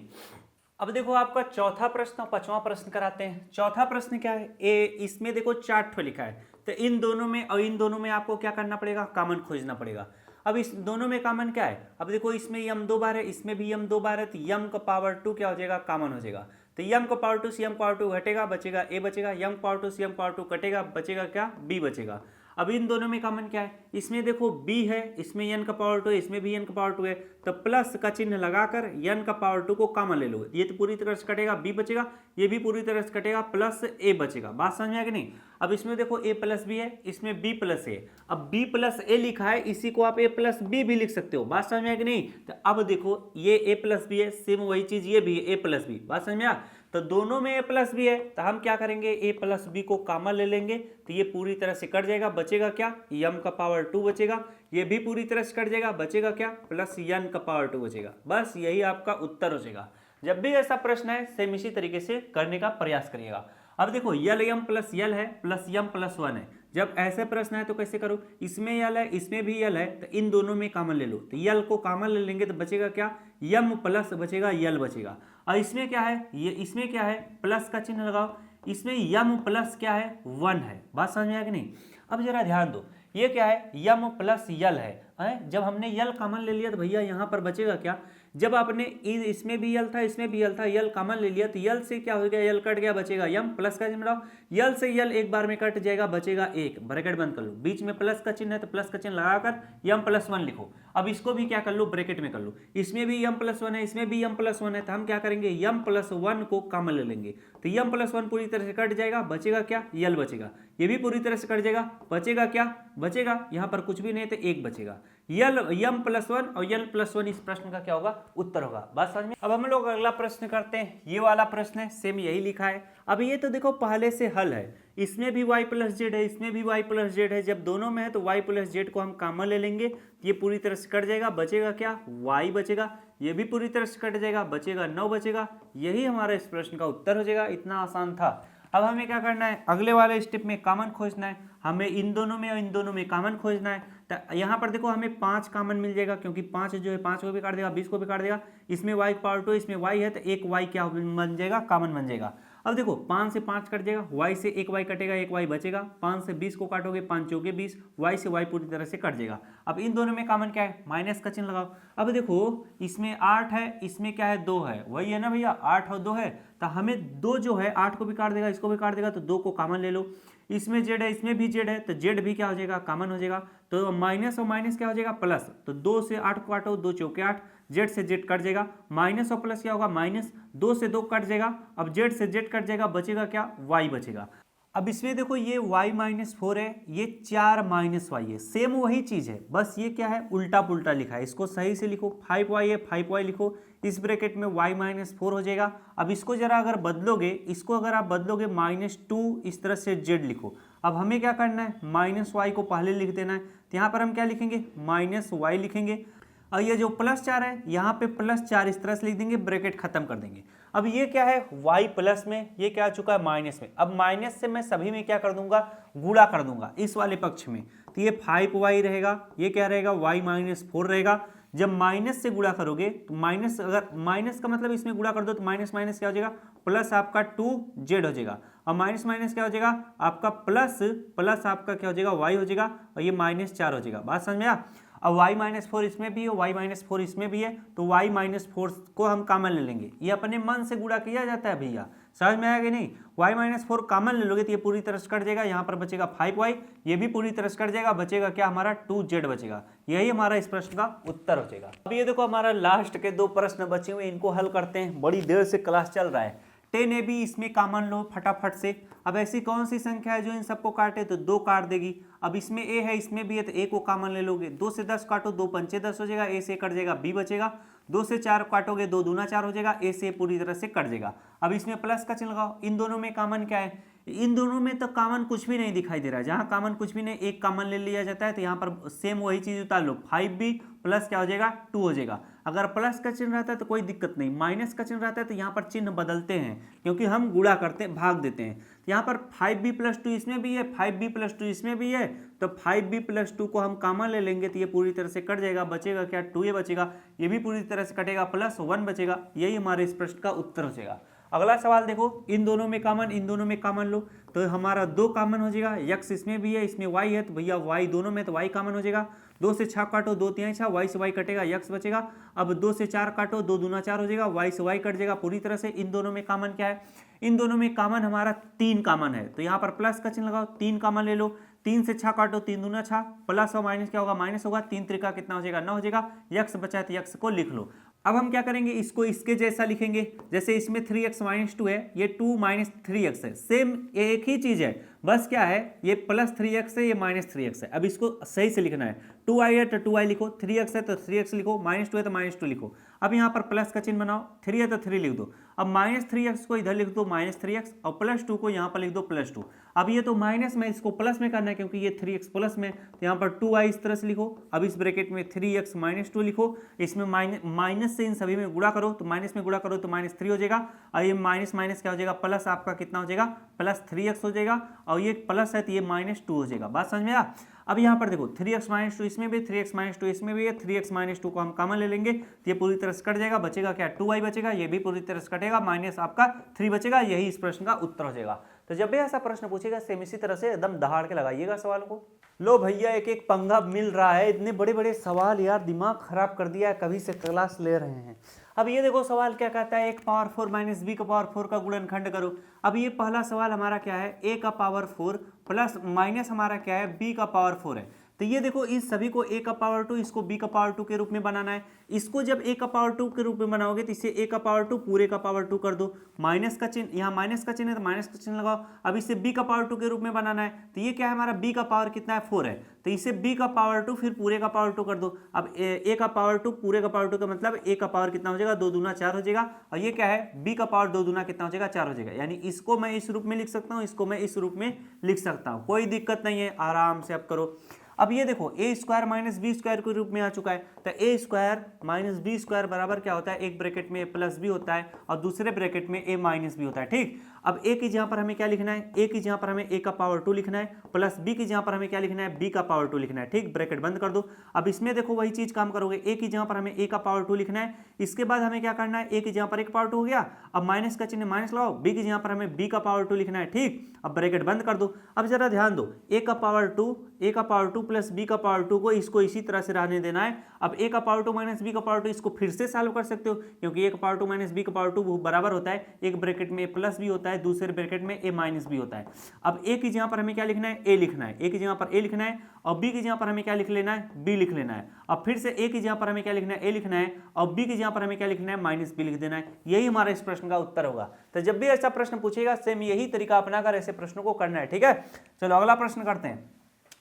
अब देखो आपका चौथा प्रश्न और 5वां प्रश्न कराते हैं। चौथा प्रश्न क्या है, इसमें देखो 4 ठो लिखा है, तो इन दोनों में और इन दोनों में आपको क्या करना पड़ेगा, कॉमन खोजना पड़ेगा। अब इस दोनों में कॉमन क्या है, अब देखो इसमें यम 2 बार है, इसमें भी यम 2 बार है, तो यम का पावर 2 क्या हो जाएगा कॉमन हो जाएगा। तो यम का पावर 2 से यम पावर 2 घटेगा, बचेगा a बचेगा, यम पावर 2 से यम पावर 2 कटेगा, बचेगा क्या b बचेगा। अब इन दोनों में कॉमन क्या है, इसमें देखो b है, इसमें n का पावर 2 है, इसमें भी n का पावर 2 है, तो प्लस का चिन्ह लगाकर n का पावर 2 को कॉमन ले लो। ये तो पूरी तरह से कटेगा, b बचेगा, ये भी पूरी तरह से कटेगा, प्लस a बचेगा। बात समझ में आ कि नहीं। अब इसमें देखो a प्लस b है, इसमें b प्लस a, अब b प्लस a लिखा है, इसी को आप a प्लस b भी लिख सकते हो। बात समझ में आ कि नहीं। तो अब देखो ये a प्लस b है, सेम वही चीज ये भी है a प्लस b। बात समझ में आ, तो दोनों में a प्लस बी है, तो हम क्या करेंगे a प्लस बी को कॉमन ले लेंगे, तो ये पूरी तरह से कट जाएगा, बचेगा क्या m का पावर 2 बचेगा, ये भी पूरी तरह से कट जाएगा, बचेगा क्या प्लस n का पावर 2 बचेगा। बस यही आपका उत्तर हो जाएगा। जब भी ऐसा प्रश्न है सेम इसी तरीके से करने का प्रयास करिएगा। अब देखो यल m प्लस यल है प्लस यम प्लस 1 है, जब ऐसे प्रश्न है तो कैसे करो, इसमें यल है इसमें भी यल है, तो इन दोनों में कॉमन ले लो, तो यल को कॉमन ले लेंगे तो बचेगा क्या यम प्लस बचेगा यल बचेगा। और इसमें क्या है, ये इसमें क्या है प्लस का चिन्ह लगाओ, इसमें यम प्लस क्या है 1 है। बात समझ में आया कि नहीं। अब जरा ध्यान दो, ये क्या है यम प्लस यल है, जब हमने यल कॉमन ले लिया तो भैया यहाँ पर बचेगा क्या, जब आपने इसमें भी यल था इसमें भी यल था, यल कॉमन ले लिया तो यल से क्या हो गया यल कट गया, बचेगा यम प्लस का चिन्ह लगाओ, यल से यल एक बार में कट जाएगा, बचेगा 1, ब्रैकेट बंद कर लो, बीच में प्लस का चिन्ह है तो प्लस का चिन्ह लगाकर यम प्लस 1 लिखो। अब इसको भी क्या कर लो ब्रैकेट में कर लो, इसमें भी यम प्लस 1 है इसमें भी यम प्लस 1 है, तो हम क्या करेंगे यम प्लस 1 को कॉमन ले लेंगे, तो यम प्लस 1 पूरी तरह से कट जाएगा, बचेगा क्या यल बचेगा, ये भी पूरी तरह से कट जाएगा, बचेगा क्या बचेगा यहाँ पर कुछ भी नहीं तो 1 बचेगा। यम प्लस 1 और यल प्लस 1 इस प्रश्न का क्या होगा उत्तर होगा। बात समझ में। अब हम लोग अगला प्रश्न करते हैं, ये वाला प्रश्न है सेम यही लिखा है। अब ये तो देखो पहले से हल है, इसमें भी y प्लस जेड है, इसमें भी y प्लस जेड है, जब दोनों में है तो y प्लस जेड को हम कॉमन ले लेंगे, ये पूरी तरह से कट जाएगा, बचेगा क्या, y बचेगा, ये भी पूरी तरह से कट जाएगा, बचेगा 9 बचेगा। यही हमारा इस प्रश्न का उत्तर हो जाएगा। इतना आसान था। अब हमें क्या करना है, अगले वाले स्टेप में कॉमन खोजना है, हमें इन दोनों में और इन दोनों में कॉमन खोजना है। तो यहाँ पर देखो हमें 5 कॉमन मिल जाएगा, क्योंकि 5 जो है 5 को भी काट देगा, 20 को भी काट देगा, इसमें y पावर 2, इसमें y है, तो एक y क्या बन जाएगा, कॉमन बन जाएगा। अब देखो 5 से 5 कट जाएगा, y से एक y कटेगा, एक y बचेगा, 5 से 20 को काटोगे, 5 चौके 20, y से y पूरी तरह से कट जाएगा। अब इन दोनों में कॉमन क्या है, माइनस का चिन्ह लगाओ। अब देखो इसमें 8 है, इसमें क्या है, 2 है, वही है ना भैया, 8 और 2 है, तो हमें 2 जो है 8 को भी काट देगा, इसको भी काट देगा, तो 2 को कॉमन ले लो। इसमें जेड है, इसमें भी जेड है, तो जेड भी क्या हो जाएगा, कॉमन हो जाएगा। तो माइनस और माइनस क्या हो जाएगा, प्लस, तो 2 से 8 को काटो, 2 चौके 8, जेड से जेड कट जाएगा, माइनस और प्लस क्या होगा, माइनस, 2 से 2 कट जाएगा, अब जेड से जेड कट जाएगा, बचेगा क्या, वाई बचेगा। अब इसमें देखो ये y माइनस 4 है, ये 4 माइनस वाई है, सेम वही चीज है, बस ये क्या है, उल्टा पुल्टा लिखा है, इसको सही से लिखो। 5y है, 5y लिखो, इस ब्रैकेट में y माइनस 4 हो जाएगा। अब इसको जरा अगर बदलोगे, इसको अगर आप बदलोगे -2, इस तरह से z लिखो। अब हमें क्या करना है, माइनस वाई को पहले लिख देना है, तो यहाँ पर हम क्या लिखेंगे, माइनस वाई लिखेंगे। और ये जो +4 है, यहाँ पे +4 इस तरह से लिख देंगे, ब्रैकेट खत्म कर देंगे। अब ये क्या है, y प्लस में, ये क्या आ चुका है, माइनस में। अब माइनस से मैं सभी में क्या कर दूंगा, गुणा कर दूंगा इस वाले पक्ष में, तो ये 5y रहेगा, ये क्या रहेगा, y माइनस 4 रहेगा। जब माइनस से गुणा करोगे तो माइनस, अगर माइनस का मतलब इसमें गुणा कर दो तो माइनस माइनस क्या हो जाएगा, प्लस आपका 2z हो जाएगा, और माइनस माइनस क्या हो जाएगा आपका प्लस, प्लस आपका क्या हो जाएगा, y हो जाएगा, और ये -4 हो जाएगा। बात समझ में आया। अब y माइनस 4 इसमें भी है, y माइनस 4 इसमें भी है, तो y माइनस 4 को हम कॉमन ले लेंगे। ये अपने मन से गुणा किया जाता है भैया, समझ में आया कि नहीं। y माइनस 4 कॉमन ले लोगे तो ये पूरी तरह से कट जाएगा, यहाँ पर बचेगा 5y, ये भी पूरी तरह से कट जाएगा, बचेगा क्या, हमारा 2z बचेगा। यही हमारा इस प्रश्न का उत्तर हो जाएगा। अब ये देखो हमारा लास्ट के 2 प्रश्न बचे हुए, इनको हल करते हैं, बड़ी देर से क्लास चल रहा है। 10ab इसमें कॉमन लो फटाफट से। अब ऐसी कौन सी संख्या है जो इन सबको काटे, तो 2 काट देगी। अब इसमें a है, इसमें b है, तो a को कॉमन ले लोगे, 2 से 10 काटो, 2 पंचे 10 हो जाएगा, a से कट जाएगा, b बचेगा। 2 से 4 काटोगे, 2 दूना 4 हो जाएगा, a से पूरी तरह से कट जाएगा। अब इसमें प्लस का चिन्ह लगाओ। इन दोनों में कॉमन क्या है, इन दोनों में तो कॉमन कुछ भी नहीं दिखाई दे रहा है, जहां कॉमन कुछ भी नहीं, एक कॉमन ले लिया जाता है, तो यहाँ पर सेम वही चीज उतार लो, 5b प्लस क्या हो जाएगा, 2 हो जाएगा। अगर प्लस का चिन्ह रहता है तो कोई दिक्कत नहीं, माइनस का चिन्ह रहता है तो यहाँ पर चिन्ह बदलते हैं, क्योंकि हम गुणा करते हैं, भाग देते हैं। तो यहाँ पर 5b प्लस 2 इसमें भी है, 5b प्लस 2 इसमें भी है, तो 5b प्लस 2 को हम कॉमन ले लेंगे, तो ये पूरी तरह से कट जाएगा, बचेगा क्या, 2a बचेगा, ये भी पूरी तरह से कटेगा, प्लस 1 बचेगा। यही हमारे इस प्रश्न का उत्तर हो जाएगा। अगला सवाल देखो, इन दोनों में कॉमन, इन दोनों में कॉमन लो, तो हमारा 2 कॉमन हो जाएगा, x इसमें भी है, इसमें y है, तो भैया y दोनों में, तो y कॉमन हो जाएगा। 2 से 6 काटो, 2 3 6, y से y कटेगा, x बचेगा। अब 2 से 4 काटो, 2 दूना 4 हो जाएगा, y से y कट जाएगा पूरी तरह से। इन दोनों में कॉमन क्या है, इन दोनों में कॉमन हमारा 3 कॉमन है, तो यहाँ पर प्लस का चिन्ह लगाओ, 3 कॉमन ले लो। 3 से 6 काटो, 3 दूना 6, प्लस और माइनस क्या होगा, माइनस होगा, 3 त्रिका कितना हो जाएगा, 9 हो जाएगा। x बचा है तो x को लिख लो। अब हम क्या करेंगे, इसको इसके जैसा लिखेंगे, जैसे इसमें 3x माइनस 2 है, ये 2 माइनस 3x है, सेम एक ही चीज है, बस क्या है, ये प्लस 3x है, ये माइनस 3x है। अब इसको सही से लिखना है, 2i है तो 2i लिखो, 3x है तो 3x लिखो, -2 है तो -2 लिखो। अब यहाँ पर प्लस का चिन्ह बनाओ, 3 है तो 3 लिख दो। अब -3x को इधर लिख दो -3x, और +2 को यहाँ पर लिख दो +2। अब ये तो माइनस में, इसको प्लस में करना है, क्योंकि ये 3x प्लस में, तो यहाँ पर 2i इस तरह से लिखो। अब इस ब्रैकेट में 3x -2 लिखो, इसमें माइनस से इन सभी में गुणा करो, तो माइनस में गुणा करो तो -3 हो जाएगा, और ये माइनस माइनस क्या हो जाएगा, प्लस आपका कितना हो जाएगा, प्लस 3x हो जाएगा, और ये प्लस है तो ये -2 हो जाएगा। बात समझ में आया। अब यहाँ पर देखो 3x -2 इसमें भी, 3x -2 इसमें भी है, 3x -2 को हम कॉमन ले लेंगे, तो ये पूरी तरह से कट जाएगा, बचेगा क्या, 2y बचेगा, ये भी पूरी तरह से कटेगा, माइनस आपका 3 बचेगा। यही इस प्रश्न का उत्तर हो जाएगा। तो जब भी ऐसा प्रश्न पूछेगा सेम इसी तरह से एकदम दहाड़ के लगाइएगा सवाल को। लो भैया, एक एक पंगा मिल रहा है, इतने बड़े बड़े सवाल यार, दिमाग खराब कर दिया है, कभी से क्लास ले रहे हैं। अब ये देखो सवाल क्या कहता है, a का पावर 4 माइनस b का पावर 4 का गुणनखंड करो। अब ये पहला सवाल हमारा क्या है, a का पावर 4 प्लस माइनस हमारा क्या है, b का पावर 4 है। तो ये देखो इस सभी को a का पावर 2 इसको b का पावर 2 के रूप में बनाना है। इसको जब a का पावर 2 के रूप में बनाओगे तो इसे a का पावर 2 पूरे का पावर 2 कर दो, माइनस का चिन्ह, यहाँ माइनस का चिन्ह है तो माइनस का चिन्ह लगाओ। अब इसे b का पावर 2 के रूप में बनाना है, तो ये क्या है हमारा b का पावर कितना है 4 है, तो इसे b का पावर 2 फिर पूरे का पावर 2 कर दो। अब a का पावर 2 पूरे का पावर 2 का मतलब a का पावर कितना हो जाएगा 2 दूना 4 हो जाएगा, और ये क्या है b का पावर 2 दूना कितना हो जाएगा 4 हो जाएगा। यानी इसको मैं इस रूप में लिख सकता हूँ, इसको मैं इस रूप में लिख सकता हूँ, कोई दिक्कत नहीं है, आराम से अब करो। अब ये देखो ए स्क्वायर माइनस बी स्क्वायर के रूप में आ चुका है, तो ए स्क्वायर माइनस बी स्क्वायर बराबर क्या होता है, एक ब्रैकेट में ए प्लस बी होता है और दूसरे ब्रैकेट में ए माइनस बी होता है। ठीक, अब ए की जगह पर हमें क्या लिखना है, ए की जगह पर हमें ए का पावर 2 लिखना है, प्लस बी की जगह पर हमें क्या लिखना है, बी का पावर 2 लिखना है। ठीक, ब्रैकेट बंद कर दो। अब इसमें देखो वही चीज काम करोगे, ए की जगह पर हमें ए का पावर 2 लिखना है, इसके बाद हमें क्या करना है, ए की जगह पर एक पावर 2 हो गया, अब माइनस का चिन्ह माइनस लगाओ, बी की जगह पर हमें बी का पावर 2 लिखना है। ठीक, अब ब्रैकेट बंद कर दो। अब जरा ध्यान दो, ए का पावर 2 प्लस बी का पावर 2 को इसको इसी तरह से रहने देना है। अब ए का पावर 2 माइनस बी का पावर 2 इसको फिर से सॉल्व कर सकते हो, क्योंकि ए का पावर 2 माइनस बी का पावर 2 बराबर होता है, एक ब्रैकेट में ए प्लस बी होता है, दूसरे ब्रैकेट में ए माइनस बी होता है। अब ए की जगह पर हमें क्या लिखना है, ए लिखना है, ए की जगह पर ए लिखना है, और बी की जगह पर हमें क्या लिख लेना है, बी लिख लेना है। अब फिर से ए की जगह पर हमें क्या लिखना है, ए लिखना है, और बी की जगह पर हमें क्या लिखना है, माइनस बी लिख देना है। यही हमारा इस प्रश्न का उत्तर होगा। तो जब भी ऐसा प्रश्न पूछेगा सेम यही तरीका अपनाकर ऐसे प्रश्नों को करना है। ठीक है, चलो अगला प्रश्न करते हैं।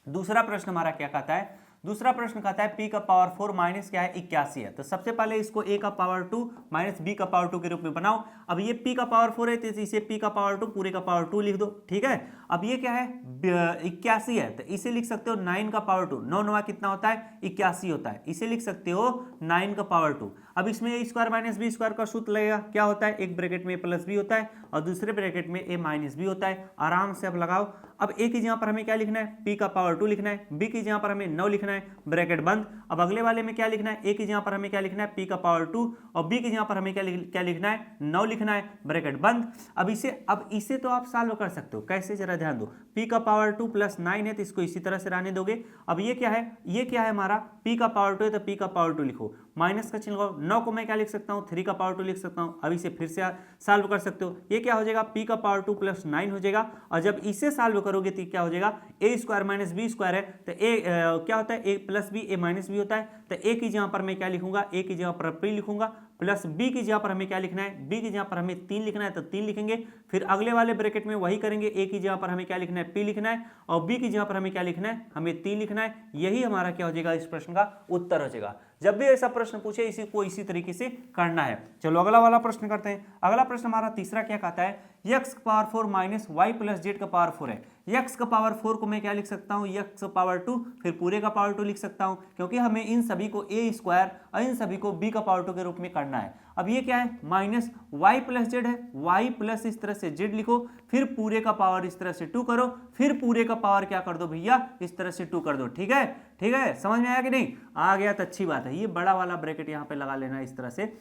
दूसरा प्रश्न हमारा क्या कहता है, दूसरा प्रश्न कहता है p का पावर 4 माइनस क्या है 81 है। तो सबसे पहले इसको a का पावर 2 माइनस b का पावर 2 के रूप में बनाओ। अब ये p का पावर 4 है तो इसे p का पावर 2 पूरे का पावर 2 लिख दो। ठीक है, अब ये क्या है 81 है, तो इसे लिख सकते हो 9 का पावर 2, 9 9 कितना होता है 81 होता है, इसे लिख सकते हो 9 का पावर 2। अब इसमें a square minus B square का सूत्र लगेगा, क्या होता है, एक ब्रैकेट में प्लस बी होता है और दूसरे ब्रैकेट में a माइनस बी होता है। आराम से अब लगाओ। अब a की जगह पर हमें क्या लिखना है, p का पावर 2 लिखना है, b की जगह पर हमें 9 लिखना है, ब्रैकेट बंद। अब अगले वाले में क्या लिखना है, a की जगह पर हमें क्या लिखना है, p का पावर 2, और b की जगह पर हमें क्या लिखना है, 9 लिखना है, ब्रैकेट बंद। अब इसे तो आप सॉल्व कर सकते हो, कैसे जरा ध्यान दो, p का पावर 2 प्लस 9 है तो इसको इसी तरह से रहने दोगे। अब ये क्या है हमारा p का पावर 2 है तो p का पावर 2 लिखो, माइनस का चिन्ह लगाओ, 9 को मैं क्या लिख सकता हूँ 3 का पावर 2 लिख सकता हूँ। अब इसे फिर से सॉल्व कर सकते हो, ये क्या हो जाएगा p का पावर 2 प्लस 9 हो जाएगा, और जब इसे सॉल्व करोगे तो क्या हो जाएगा, a square minus B square है तो क्या होता है a plus B A minus B होता है, तो a की जगह पर मैं क्या लिखूंगा, a की जगह पर p लिखूंगा, प्लस b की जगह पर हमें क्या लिखना है, b की जगह पर हमें 3 लिखना है तो 3 लिखेंगे। फिर अगले वाले ब्रैकेट में वही करेंगे, a की जगह पर हमें क्या लिखना है, p लिखना है, और b की जगह पर हमें क्या लिखना है, हमें 3 लिखना है। यही हमारा क्या हो जाएगा, इस प्रश्न का उत्तर हो जाएगा। जब भी ऐसा प्रश्न पूछे इसी को इसी तरीके से करना है। चलो अगला वाला प्रश्न करते हैं। अगला प्रश्न हमारा तीसरा क्या कहता है, x का power 4 minus Y plus Z का पावर 4 है। x का पावर 4 को मैं क्या लिख सकता हूँ, x का पावर 2 फिर पूरे का पावर 2 लिख सकता हूँ, क्योंकि हमें इन सभी को a स्क्वायर और इन सभी को b का पावर 2 के रूप में करना है। अब ये क्या है, माइनस y प्लस जेड है, y प्लस इस तरह से z लिखो, फिर पूरे का पावर इस तरह से 2 करो, फिर पूरे का पावर क्या कर दो भैया, इस तरह से 2 कर दो। ठीक है, समझ में आया कि नहीं, आ गया तो अच्छी बात है। ये बड़ा वाला ब्रैकेट यहाँ पे लगा लेना इस तरह से।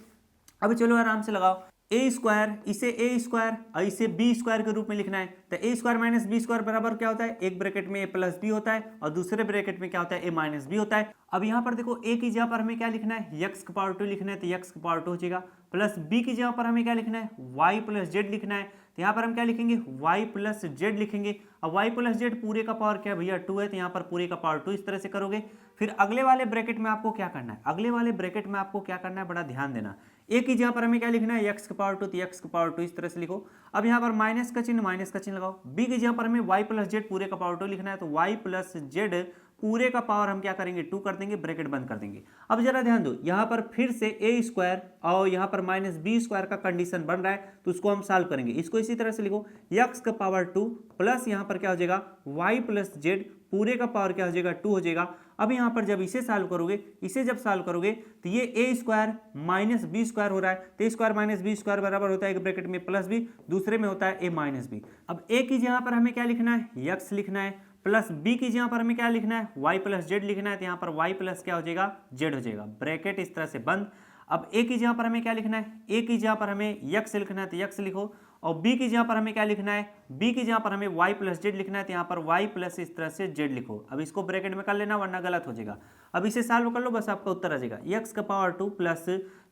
अब चलो आराम से लगाओ, ए स्क्वायर, इसे ए स्क्वायर और इसे बी स्क्वायर के रूप में लिखना है, तो ए स्क्वायर माइनस बी स्क्वायर बराबर क्या होता है, एक ब्रैकेट में ए प्लस बी होता है और दूसरे ब्रैकेट में क्या होता है, ए माइनस बी होता है। अब यहाँ पर देखो ए की जगह पर हमें क्या लिखना है, एक्स का पावर 2 लिखना है तो एक्स का पावर 2 हो जाएगा, प्लस बी की जगह पर हमें क्या लिखना है, वाई प्लस जेड लिखना है, तो यहाँ पर हम क्या लिखेंगे, वाई प्लस जेड लिखेंगे। अब वाई प्लस जेड पूरे का पावर क्या है भैया 2 है, तो यहाँ पर पूरे का पावर 2 इस तरह से करोगे। फिर अगले वाले ब्रैकेट में आपको क्या करना है, अगले वाले ब्रैकेट में आपको क्या करना है, बड़ा ध्यान देना। ए की जगह पर हमें क्या लिखना है, एक्स का पावर 2, तो एक्स का पावर 2 इस तरह से लिखो। अब यहाँ पर माइनस का चिन्ह लगाओ। बी की जगह पर हमें वाई प्लस जेड पूरे का पावर 2 लिखना है, तो वाई प्लस जेड पूरे का पावर हम क्या करेंगे 2 कर देंगे, ब्रैकेट बंद कर देंगे। अब जरा ध्यान दो, यहाँ पर फिर से ए स्क्वायर और यहाँ पर माइनस बी स्क्वायर का कंडीशन बन रहा है, तो उसको हम सॉल्व करेंगे। इसको इसी तरह से लिखो, एक्स का पावर 2 प्लस यहाँ पर क्या हो जाएगा, वाई प्लस जेड पूरे का पावर क्या हो जाएगा 2 हो जाएगा। अब यहाँ पर जब इसे सॉल्व करोगे, तो ये ए स्क्वायर माइनस बी स्क्वायर हो रहा है, तो ए स्क्वायर माइनस बी स्क्वायर बराबर होता है एक ब्रैकेट में प्लस बी, दूसरे में होता है ए माइनस बी। अब ए की जगह पर हमें क्या लिखना है, एक्स लिखना है, प्लस बी की जगह पर हमें क्या लिखना है, वाई प्लस जेड लिखना है, तो यहाँ पर वाई प्लस क्या हो जाएगा, जेड हो जाएगा, ब्रैकेट इस तरह से बंद। अब ए की जगह पर हमें क्या लिखना है, ए की जगह पर हमें एक्स लिखना है तो एक्स लिखो, और बी की जगह पर हमें क्या लिखना है, बी की जगह पर हमें वाई प्लस जेड लिखना है, तो यहाँ पर वाई प्लस इस तरह से जेड लिखो। अब इसको ब्रैकेट में कर लेना वरना गलत हो जाएगा। अब इसे सॉल्व कर लो, बस आपका उत्तर आ जाएगा, एक्स का पावर 2 प्लस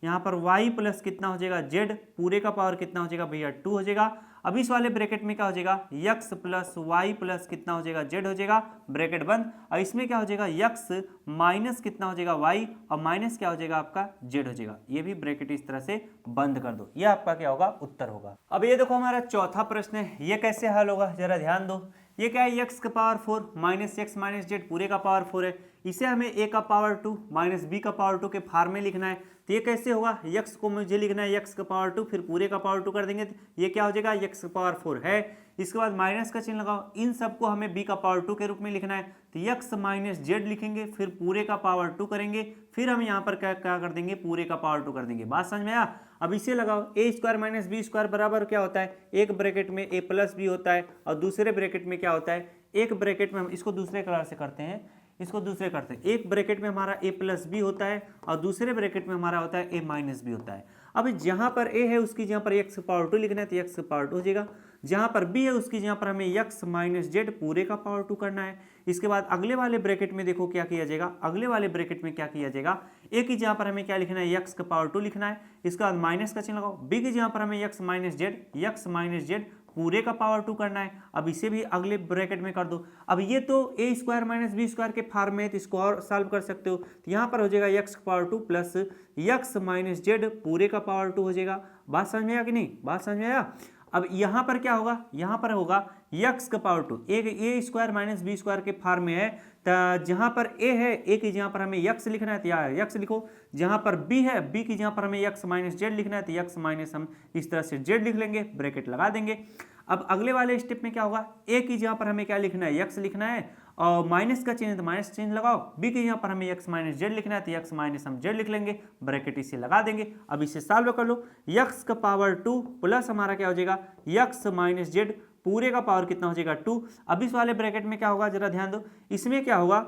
यहाँ पर वाई प्लस कितना हो जाएगा जेड, पूरे का पावर कितना हो जाएगा भैया 2 हो जाएगा। अब इस वाले ब्रैकेट में क्या हो जाएगा x प्लस वाई प्लस कितना हो जाएगा z हो जाएगा, ब्रैकेट बंद। और इसमें क्या हो जाएगा x माइनस कितना हो जाएगा y और माइनस क्या हो जाएगा आपका z हो जाएगा। ये भी ब्रैकेट इस तरह से बंद कर दो, ये आपका क्या होगा उत्तर होगा। अब ये देखो हमारा चौथा प्रश्न है, ये कैसे हल होगा जरा ध्यान दो। ये क्या है x का power 4 minus x minus Z पूरे का पावर 4 है, इसे हमें a का पावर 2 माइनस बी का पावर 2 के फॉर्म में लिखना है। तो ये कैसे होगा, x को मुझे लिखना है x का पावर 2 फिर पूरे का पावर 2 कर देंगे, तो ये क्या हो जाएगा x का पावर 4 है। इसके बाद माइनस का चिन्ह लगाओ, इन सबको हमें b का पावर 2 के रूप में लिखना है। तो x माइनस जेड लिखेंगे फिर पूरे का पावर 2 करेंगे, फिर हम यहाँ पर क्या क्या कर देंगे पूरे का पावर 2 कर देंगे। बात समझ में आया। अब इसे लगाओ a square minus B square बराबर क्या होता है, एक ब्रैकेट में a प्लस बी होता है और दूसरे ब्रैकेट में क्या होता है, एक ब्रैकेट में हम इसको दूसरे कलर से करते हैं, इसको दूसरे करते हैं, एक ब्रैकेट में हमारा a प्लस बी होता है और दूसरे ब्रैकेट में हमारा होता है a माइनस बी होता है। अब जहाँ पर a है उसकी जहाँ पर x का पावर 2 लिखना है तो x का पावर 2 हो जाएगा, जहाँ पर b है उसकी जहाँ पर हमें x माइनस जेड पूरे का पावर 2 करना है। इसके बाद अगले वाले ब्रैकेट में देखो क्या किया जाएगा, अगले वाले ब्रैकेट में क्या किया जाएगा, a की जहाँ पर हमें क्या लिखना है x का पावर 2 लिखना है, इसके बाद माइनस का चिन्ह लगाओ, b की जहाँ पर हमें x माइनस जेड पूरे का पावर 2 करना है। अब इसे भी अगले ब्रैकेट में कर दो। अब ये तो a square minus B square के फॉर्म में है तो इसको और सॉल्व कर सकते हो, तो यहाँ पर हो जाएगा x का power 2 plus x minus Z पूरे का पावर 2 हो जाएगा। बात समझ में आया कि नहीं, बात समझ में आया। अब यहाँ पर क्या होगा, यहाँ पर होगा x का power 2 a square minus B square के फॉर्म में है, तो जहाँ पर a है a की जहाँ पर हमें x लिखना है तो यहाँ x लिखो, जहाँ पर b है b की जहाँ पर हमें x माइनस जेड लिखना है तो x माइनस हम इस तरह से z लिख लेंगे, ब्रैकेट लगा देंगे। अब अगले वाले स्टेप में क्या होगा, a की जहाँ पर हमें क्या लिखना है x लिखना है और माइनस का चिन्ह तो माइनस चिन्ह लगाओ, b की यहाँ पर हमें x माइनस जेड लिखना है तो x माइनस हम जेड लिख लेंगे, ब्रैकेट इसे लगा देंगे। अब इसे सॉल्व कर लो, x का पावर 2 प्लस हमारा क्या हो जाएगा x माइनस जेड पूरे का पावर कितना हो जाएगा 2। अब इस वाले ब्रैकेट में क्या होगा जरा ध्यान दो, इसमें क्या होगा,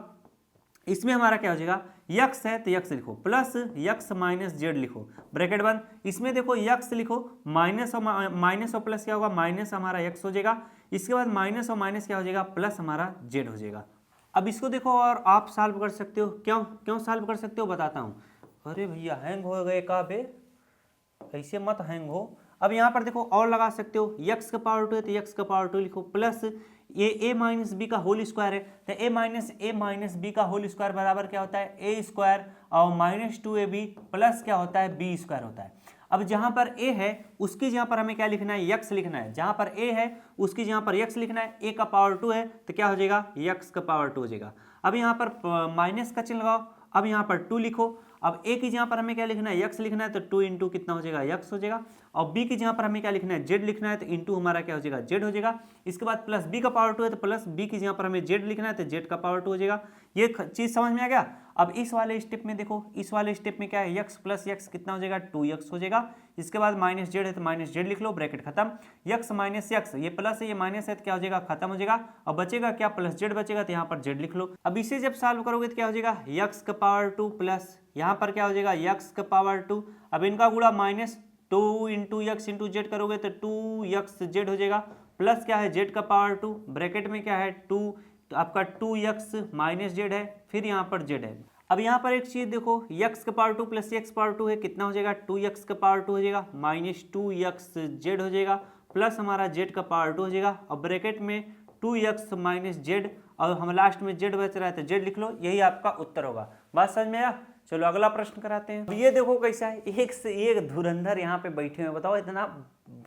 इसमें हमारा क्या हो जाएगा x है तो x लिखो प्लस x माइनस जेड लिखो, ब्रैकेट बंद। इसमें देखो x लिखो माइनस और प्लस क्या होगा, माइनस हमारा x हो जाएगा, इसके बाद माइनस और माइनस क्या हो जाएगा प्लस हमारा z हो जाएगा। अब इसको देखो और आप सॉल्व कर सकते हो, क्यों सॉल्व कर सकते हो बताता हूँ। अरे भैया हैंग हो गए का बे, ऐसे मत हैंग हो। अब यहाँ पर देखो और लगा सकते हो, x का पावर 2 है तो x का पावर 2 लिखो प्लस ये a माइनस बी का होल स्क्वायर है तो a माइनस बी का होल स्क्वायर बराबर क्या होता है a स्क्वायर और माइनस 2ab प्लस क्या होता है b स्क्वायर होता है। अब जहाँ पर a है उसकी जहाँ पर हमें क्या लिखना है x लिखना है, जहाँ पर a है उसकी जहाँ पर x लिखना है, a का पावर 2 है तो क्या हो जाएगा x का पावर 2 हो जाएगा। अब यहाँ पर माइनस का चिन्ह लगाओ, अब यहाँ पर 2 लिखो, अब a की जहाँ पर हमें क्या लिखना है x लिखना है तो 2 इंटू कितना हो जाएगा x हो जाएगा, और b की जहाँ पर हमें क्या लिखना है z लिखना है तो इंटू हमारा क्या हो जाएगा z हो जाएगा। इसके बाद प्लस b का पावर 2 है तो प्लस b की जहाँ पर हमें z लिखना है तो z का पावर 2 हो जाएगा। ये चीज़ समझ में आ गया। अब इस वाले स्टेप में देखो, इस वाले स्टेप में क्या है x प्लस x कितना हो जाएगा 2x हो जाएगा। इसके बाद माइनस जेड है तो माइनस जेड लिख लो, ब्रैकेट खत्म। x माइनस x ये प्लस है ये माइनस है तो क्या हो जाएगा खत्म हो जाएगा, और बचेगा क्या प्लस जेड बचेगा तो यहाँ पर जेड लिख लो। अब इसे जब सॉल्व करोगे तो क्या हो जाएगा x का पावर 2 प्लस यहाँ पर क्या हो जाएगा x का पावर 2, अब इनका गुणा minus 2 into x into Z करोगे तो 2x जेड हो जाएगा, प्लस क्या है z का पावर 2, ब्रैकेट में क्या है 2 तो आपका 2x माइनस जेड है, फिर यहाँ पर z है। अब यहाँ पर एक चीज देखो, x का पावर 2 प्लस x पावर 2 है कितना हो जाएगा 2x का पावर 2 हो जाएगा, माइनस 2x जेड हो जाएगा, प्लस हमारा z का पावर 2 हो जाएगा, और ब्रैकेट में 2x माइनस जेड, और हम लास्ट में z बच रहा है तो z लिख लो, यही आपका उत्तर होगा। बात समझ में आया। चलो अगला प्रश्न कराते हैं। ये देखो कैसा है, एक से एक धुरंधर यहाँ पे बैठे हुए, बताओ इतना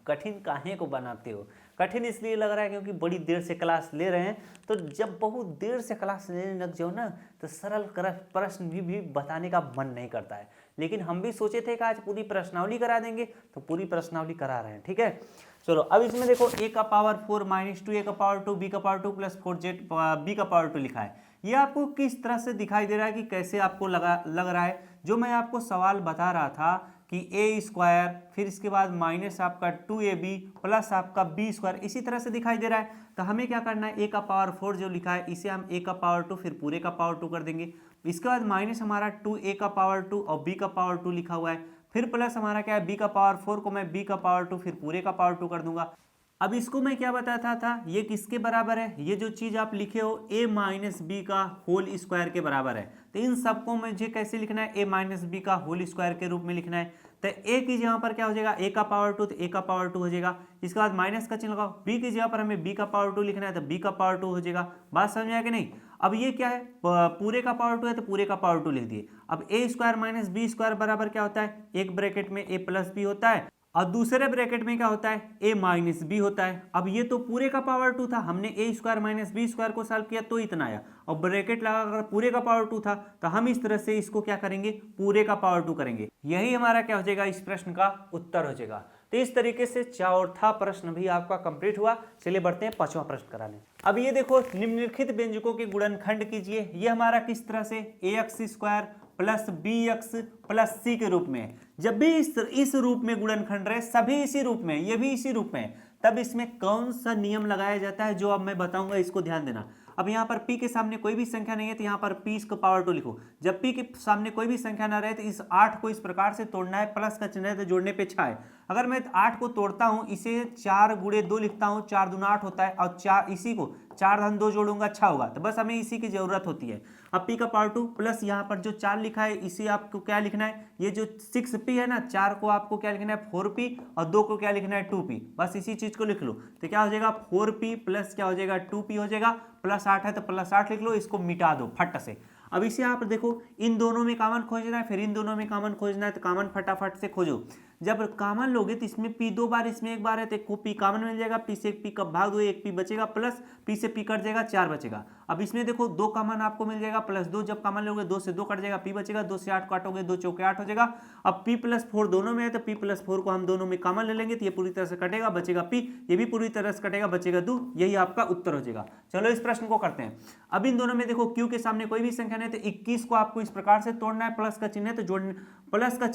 कठिन काहे को बनाते हो। कठिन इसलिए लग रहा है क्योंकि बड़ी देर से क्लास ले रहे हैं, तो जब बहुत देर से क्लास लेने लग जाओ ना तो सरल प्रश्न भी बताने का मन नहीं करता है। लेकिन हम भी सोचे थे कि आज पूरी प्रश्नावली करा देंगे, तो पूरी प्रश्नावली करा रहे हैं, ठीक है। चलो अब इसमें देखो a का पावर 4 माइनस 2 a का पावर 2 b का पावर 2 प्लस 4z b का पावर 2 लिखा है। ये आपको किस तरह से दिखाई दे रहा है कि कैसे आपको लग रहा है, जो मैं आपको सवाल बता रहा था कि a स्क्वायर फिर इसके बाद माइनस आपका 2ab प्लस आपका b स्क्वायर, इसी तरह से दिखाई दे रहा है। तो हमें क्या करना है, a का पावर 4 जो लिखा है इसे हम a का पावर 2 फिर पूरे का पावर 2 कर देंगे। इसके बाद माइनस हमारा 2a का पावर 2 और b का पावर 2 लिखा हुआ है, फिर प्लस हमारा क्या है b का पावर 4 को मैं b का पावर 2 फिर पूरे का पावर 2 कर दूंगा। अब इसको मैं क्या बताता था, ये किसके बराबर है, ये जो चीज आप लिखे हो a माइनस बी का होल स्क्वायर के बराबर है। तो इन सबको मुझे कैसे लिखना है, a माइनस बी का होल स्क्वायर के रूप में लिखना है। तो a की जगह पर क्या हो जाएगा, a का पावर 2, तो a का पावर 2 हो जाएगा। इसके बाद माइनस का चिन्ह लगाओ, b की जगह पर हमें b का पावर 2 लिखना है, तो b का पावर 2 हो जाएगा। बात समझ में आया कि नहीं। अब ये क्या है, पूरे का पावर 2 है तो पूरे का पावर 2 लिख दिए। अब a square minus B square बराबर क्या होता है, एक ब्रैकेट में a प्लस बी होता है और दूसरे ब्रैकेट में क्या होता है, a माइनस बी होता है। अब ये तो पूरे का पावर 2 था, हमने a square minus B square को सॉल्व किया तो इतना आया, और ब्रैकेट लगाकर पूरे का पावर 2 था, तो हम इस तरह से इसको क्या करेंगे, पूरे का पावर 2 करेंगे। यही हमारा क्या हो जाएगा, इस प्रश्न का उत्तर हो जाएगा। तो इस तरीके से चौथा प्रश्न भी आपका कंप्लीट हुआ। चलिए बढ़ते हैं पांचवा प्रश्न कराने। अब ये देखो, निम्नलिखित व्यंजकों के गुणनखंड कीजिए। ये हमारा किस तरह से, ax square plus bx plus c के रूप में। जब भी इस रूप में गुणनखंड रहे, सभी इसी रूप में, ये भी इसी रूप में, तब इसमें कौन सा नियम लगाया जाता है, जो अब मैं बताऊंगा, इसको ध्यान देना। अब यहाँ पर p के सामने कोई भी संख्या नहीं है, तो यहाँ पर p इसको पावर 2 लिखो। जब p के सामने कोई भी संख्या ना रहे, तो इस 8 को इस प्रकार से तोड़ना है, प्लस का चिन्ह है तो जोड़ने पे 6 है। अगर मैं 8 को तोड़ता हूँ, इसे 4 गुणे 2 लिखता हूँ, 4 दूना 8 होता है, और 4 इसी को 4 धन 2 जोड़ूंगा, अच्छा होगा। तो बस हमें इसी की जरूरत होती है। अब p का पावर 2 प्लस यहाँ पर जो 4 लिखा है, इसे आपको क्या लिखना है, ये जो 6p है ना, 4 को आपको क्या लिखना है, 4p, और 2 को क्या लिखना है, 2p। बस इसी चीज को लिख लो, तो क्या हो जाएगा, 4p प्लस क्या हो जाएगा, 2p हो जाएगा। प्लस 8 है तो प्लस 8 लिख लो, इसको मिटा दो फट से। अब इसे आप देखो, इन दोनों में कॉमन खोजना है, फिर इन दोनों में कॉमन खोजना है, तो कॉमन फटाफट से खोजो। जब कॉमन लोगे तो इसमें p 2 बार, इसमें 1 बार है, तो एक को p कॉमन मिल जाएगा, p से एक p का भाग दो, एक p बचेगा, प्लस p से p कट जाएगा, 4 बचेगा। अब इसमें देखो 2 कॉमन आपको मिल जाएगा, प्लस 2 जब कॉमन लोगे 2 से 2 कट जाएगा, p बचेगा, 2 से 8 काटोगे, 2 चौके 8 हो जाएगा। अब p प्लस 4 दोनों में है, तो p प्लस 4 को हम दोनों में कॉमन ले लेंगे, तो ये पूरी तरह से कटेगा, बचेगा p, ये भी पूरी तरह से कटेगा, बचेगा 2। यही आपका उत्तर हो जाएगा। चलो इस प्रश्न को करते हैं। अब इन दोनों में देखो, q के सामने कोई भी संख्या नहीं, तो 21 को आपको इस प्रकार से तोड़ना है, प्लस का चिन्ह है तो जोड़ने, प्लस का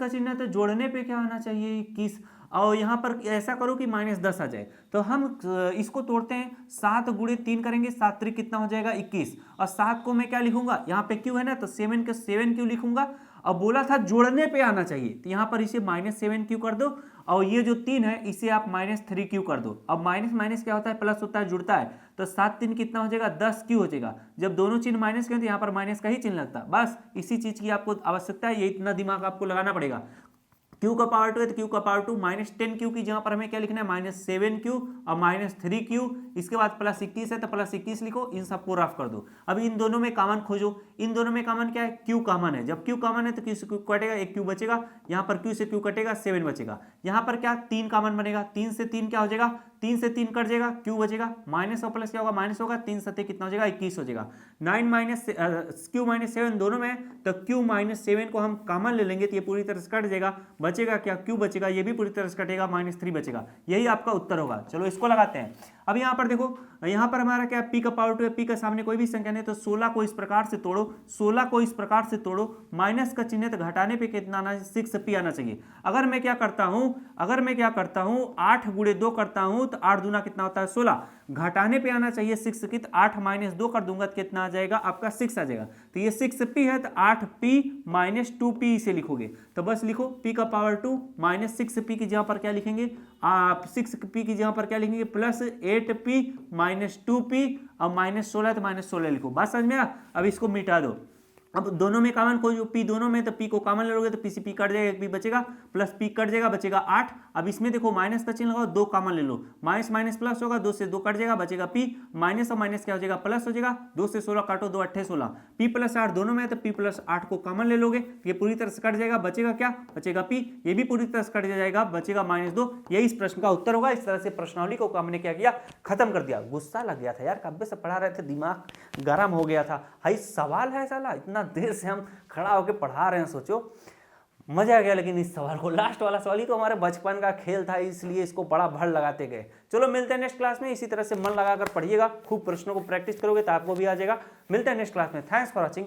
चिन्ह है तो जोड़ने पे क्या होना चाहिए, 21, और यहाँ पर ऐसा करो कि -10 आ जाए। तो हम इसको तोड़ते हैं, 7 गुणे 3 करेंगे, 7 त्रिक कितना हो जाएगा, 21, और 7 को मैं क्या लिखूंगा, यहाँ पे क्यू है ना, तो 7 के 7 क्यू लिखूंगा। अब बोला था जोड़ने पे आना चाहिए, तो यहाँ पर इसे -7 क्यू कर दो, और ये जो 3 है इसे आप -3 क्यू कर दो। अब माइनस माइनस क्या होता है, प्लस होता है, जुड़ता है, तो 7 3 कितना हो जाएगा, 10 क्यू हो जाएगा। जब दोनों चिन्ह माइनस के हैं तो यहाँ पर माइनस का ही चिन्ह लगता है। बस इसी चीज की आपको आवश्यकता है, ये इतना दिमाग आपको लगाना पड़ेगा। q का पावर 2 है तो q का पावर 2, -10q की जगह पर हमें क्या लिखना है, -7q और -3q। इसके बाद प्लस 21 है तो प्लस 21 लिखो, इन सबको रफ कर दो। अब इन दोनों में कॉमन खोजो। इन दोनों में कॉमन क्या है, q कॉमन है। जब q कॉमन है तो q से q कटेगा, एक q बचेगा, यहाँ पर q से q कटेगा, 7 बचेगा। यहाँ पर क्या 3 कॉमन बनेगा, 3 से 3 क्या हो जाएगा, 3 से 3 कट जाएगा, q बचेगा, माइनस और प्लस क्या होगा, माइनस होगा, 3 सत्ते कितना हो जाएगा, 21 हो जाएगा। 9 q -7 दोनों में, तो q -7 को हम कॉमन ले लेंगे, तो ये पूरी तरह से कट जाएगा, बचेगा क्या, q बचेगा, ये भी पूरी तरह से कटेगा, -3 बचेगा। यही आपका उत्तर होगा। चलो इसको लगाते हैं। अब यहाँ पर देखो, यहाँ पर हमारा क्या, p का पावर 2 है, p का सामने कोई भी संख्या नहीं, तो 16 को इस प्रकार से तोड़ो, 16 को इस प्रकार से तोड़ो, माइनस का चिन्ह तो घटाने पे कितना आना है, 6p आना चाहिए। अगर मैं क्या करता हूँ 8 गुणे 2 करता हूँ, तो 8 दूना कितना होता है, 16, घटाने पे आना चाहिए 6 की, तो 8 - 2 कर दूंगा तो कितना आ जाएगा, आपका 6 आ जाएगा। तो ये 6p है, तो 8p -2p इसे लिखोगे, तो बस लिखो p का पावर 2 -6p की जगह पर क्या लिखेंगे, आप 6p की जगह पर क्या लिखेंगे, प्लस 8p -2p, और -16 तो -16 लिखो। बात समझ में आया। अब इसको मिटा दो। अब दोनों में कॉमन खोजो, p दोनों में, तो p को कॉमन ले लोगे तो p से p कट जाएगा, एक p बचेगा, प्लस p कट जाएगा, बचेगा 8। अब इसमें देखो माइनस का चिन्ह लगाओ, 2 कॉमन ले लो, माइनस माइनस प्लस होगा, 2 से 2 कट जाएगा, बचेगा p, माइनस और माइनस क्या हो जाएगा, प्लस हो जाएगा, 2 से 16 काटो, 2 8 16, p + 8 दोनों में है, तो p + 8 को कॉमन ले लोगे, ये पूरी तरह से कट जाएगा, बचेगा क्या, बचेगा p, ये भी पूरी तरह से कट जाएगा, बचेगा -2। यही इस प्रश्न का उत्तर होगा। इस तरह से प्रश्नावली को हमने क्या किया, खत्म कर दिया। गुस्सा लग गया था यार, कब्बे से पढ़ा रहे थे, दिमाग गर्म हो गया था। भाई सवाल है साला, इतना देर से हम खड़ा होकर पढ़ा रहे हैं, सोचो मजा आ गया। लेकिन इस सवाल को, लास्ट वाला सवाल ही तो हमारे बचपन का खेल था, इसलिए इसको बड़ा भड़ लगाते गए। चलो मिलते हैं नेक्स्ट क्लास में। इसी तरह से मन लगाकर पढ़िएगा, खूब प्रश्नों को प्रैक्टिस करोगे तो आपको भी आ जाएगा। मिलते हैं नेक्स्ट क्लास में। Thanks for watching.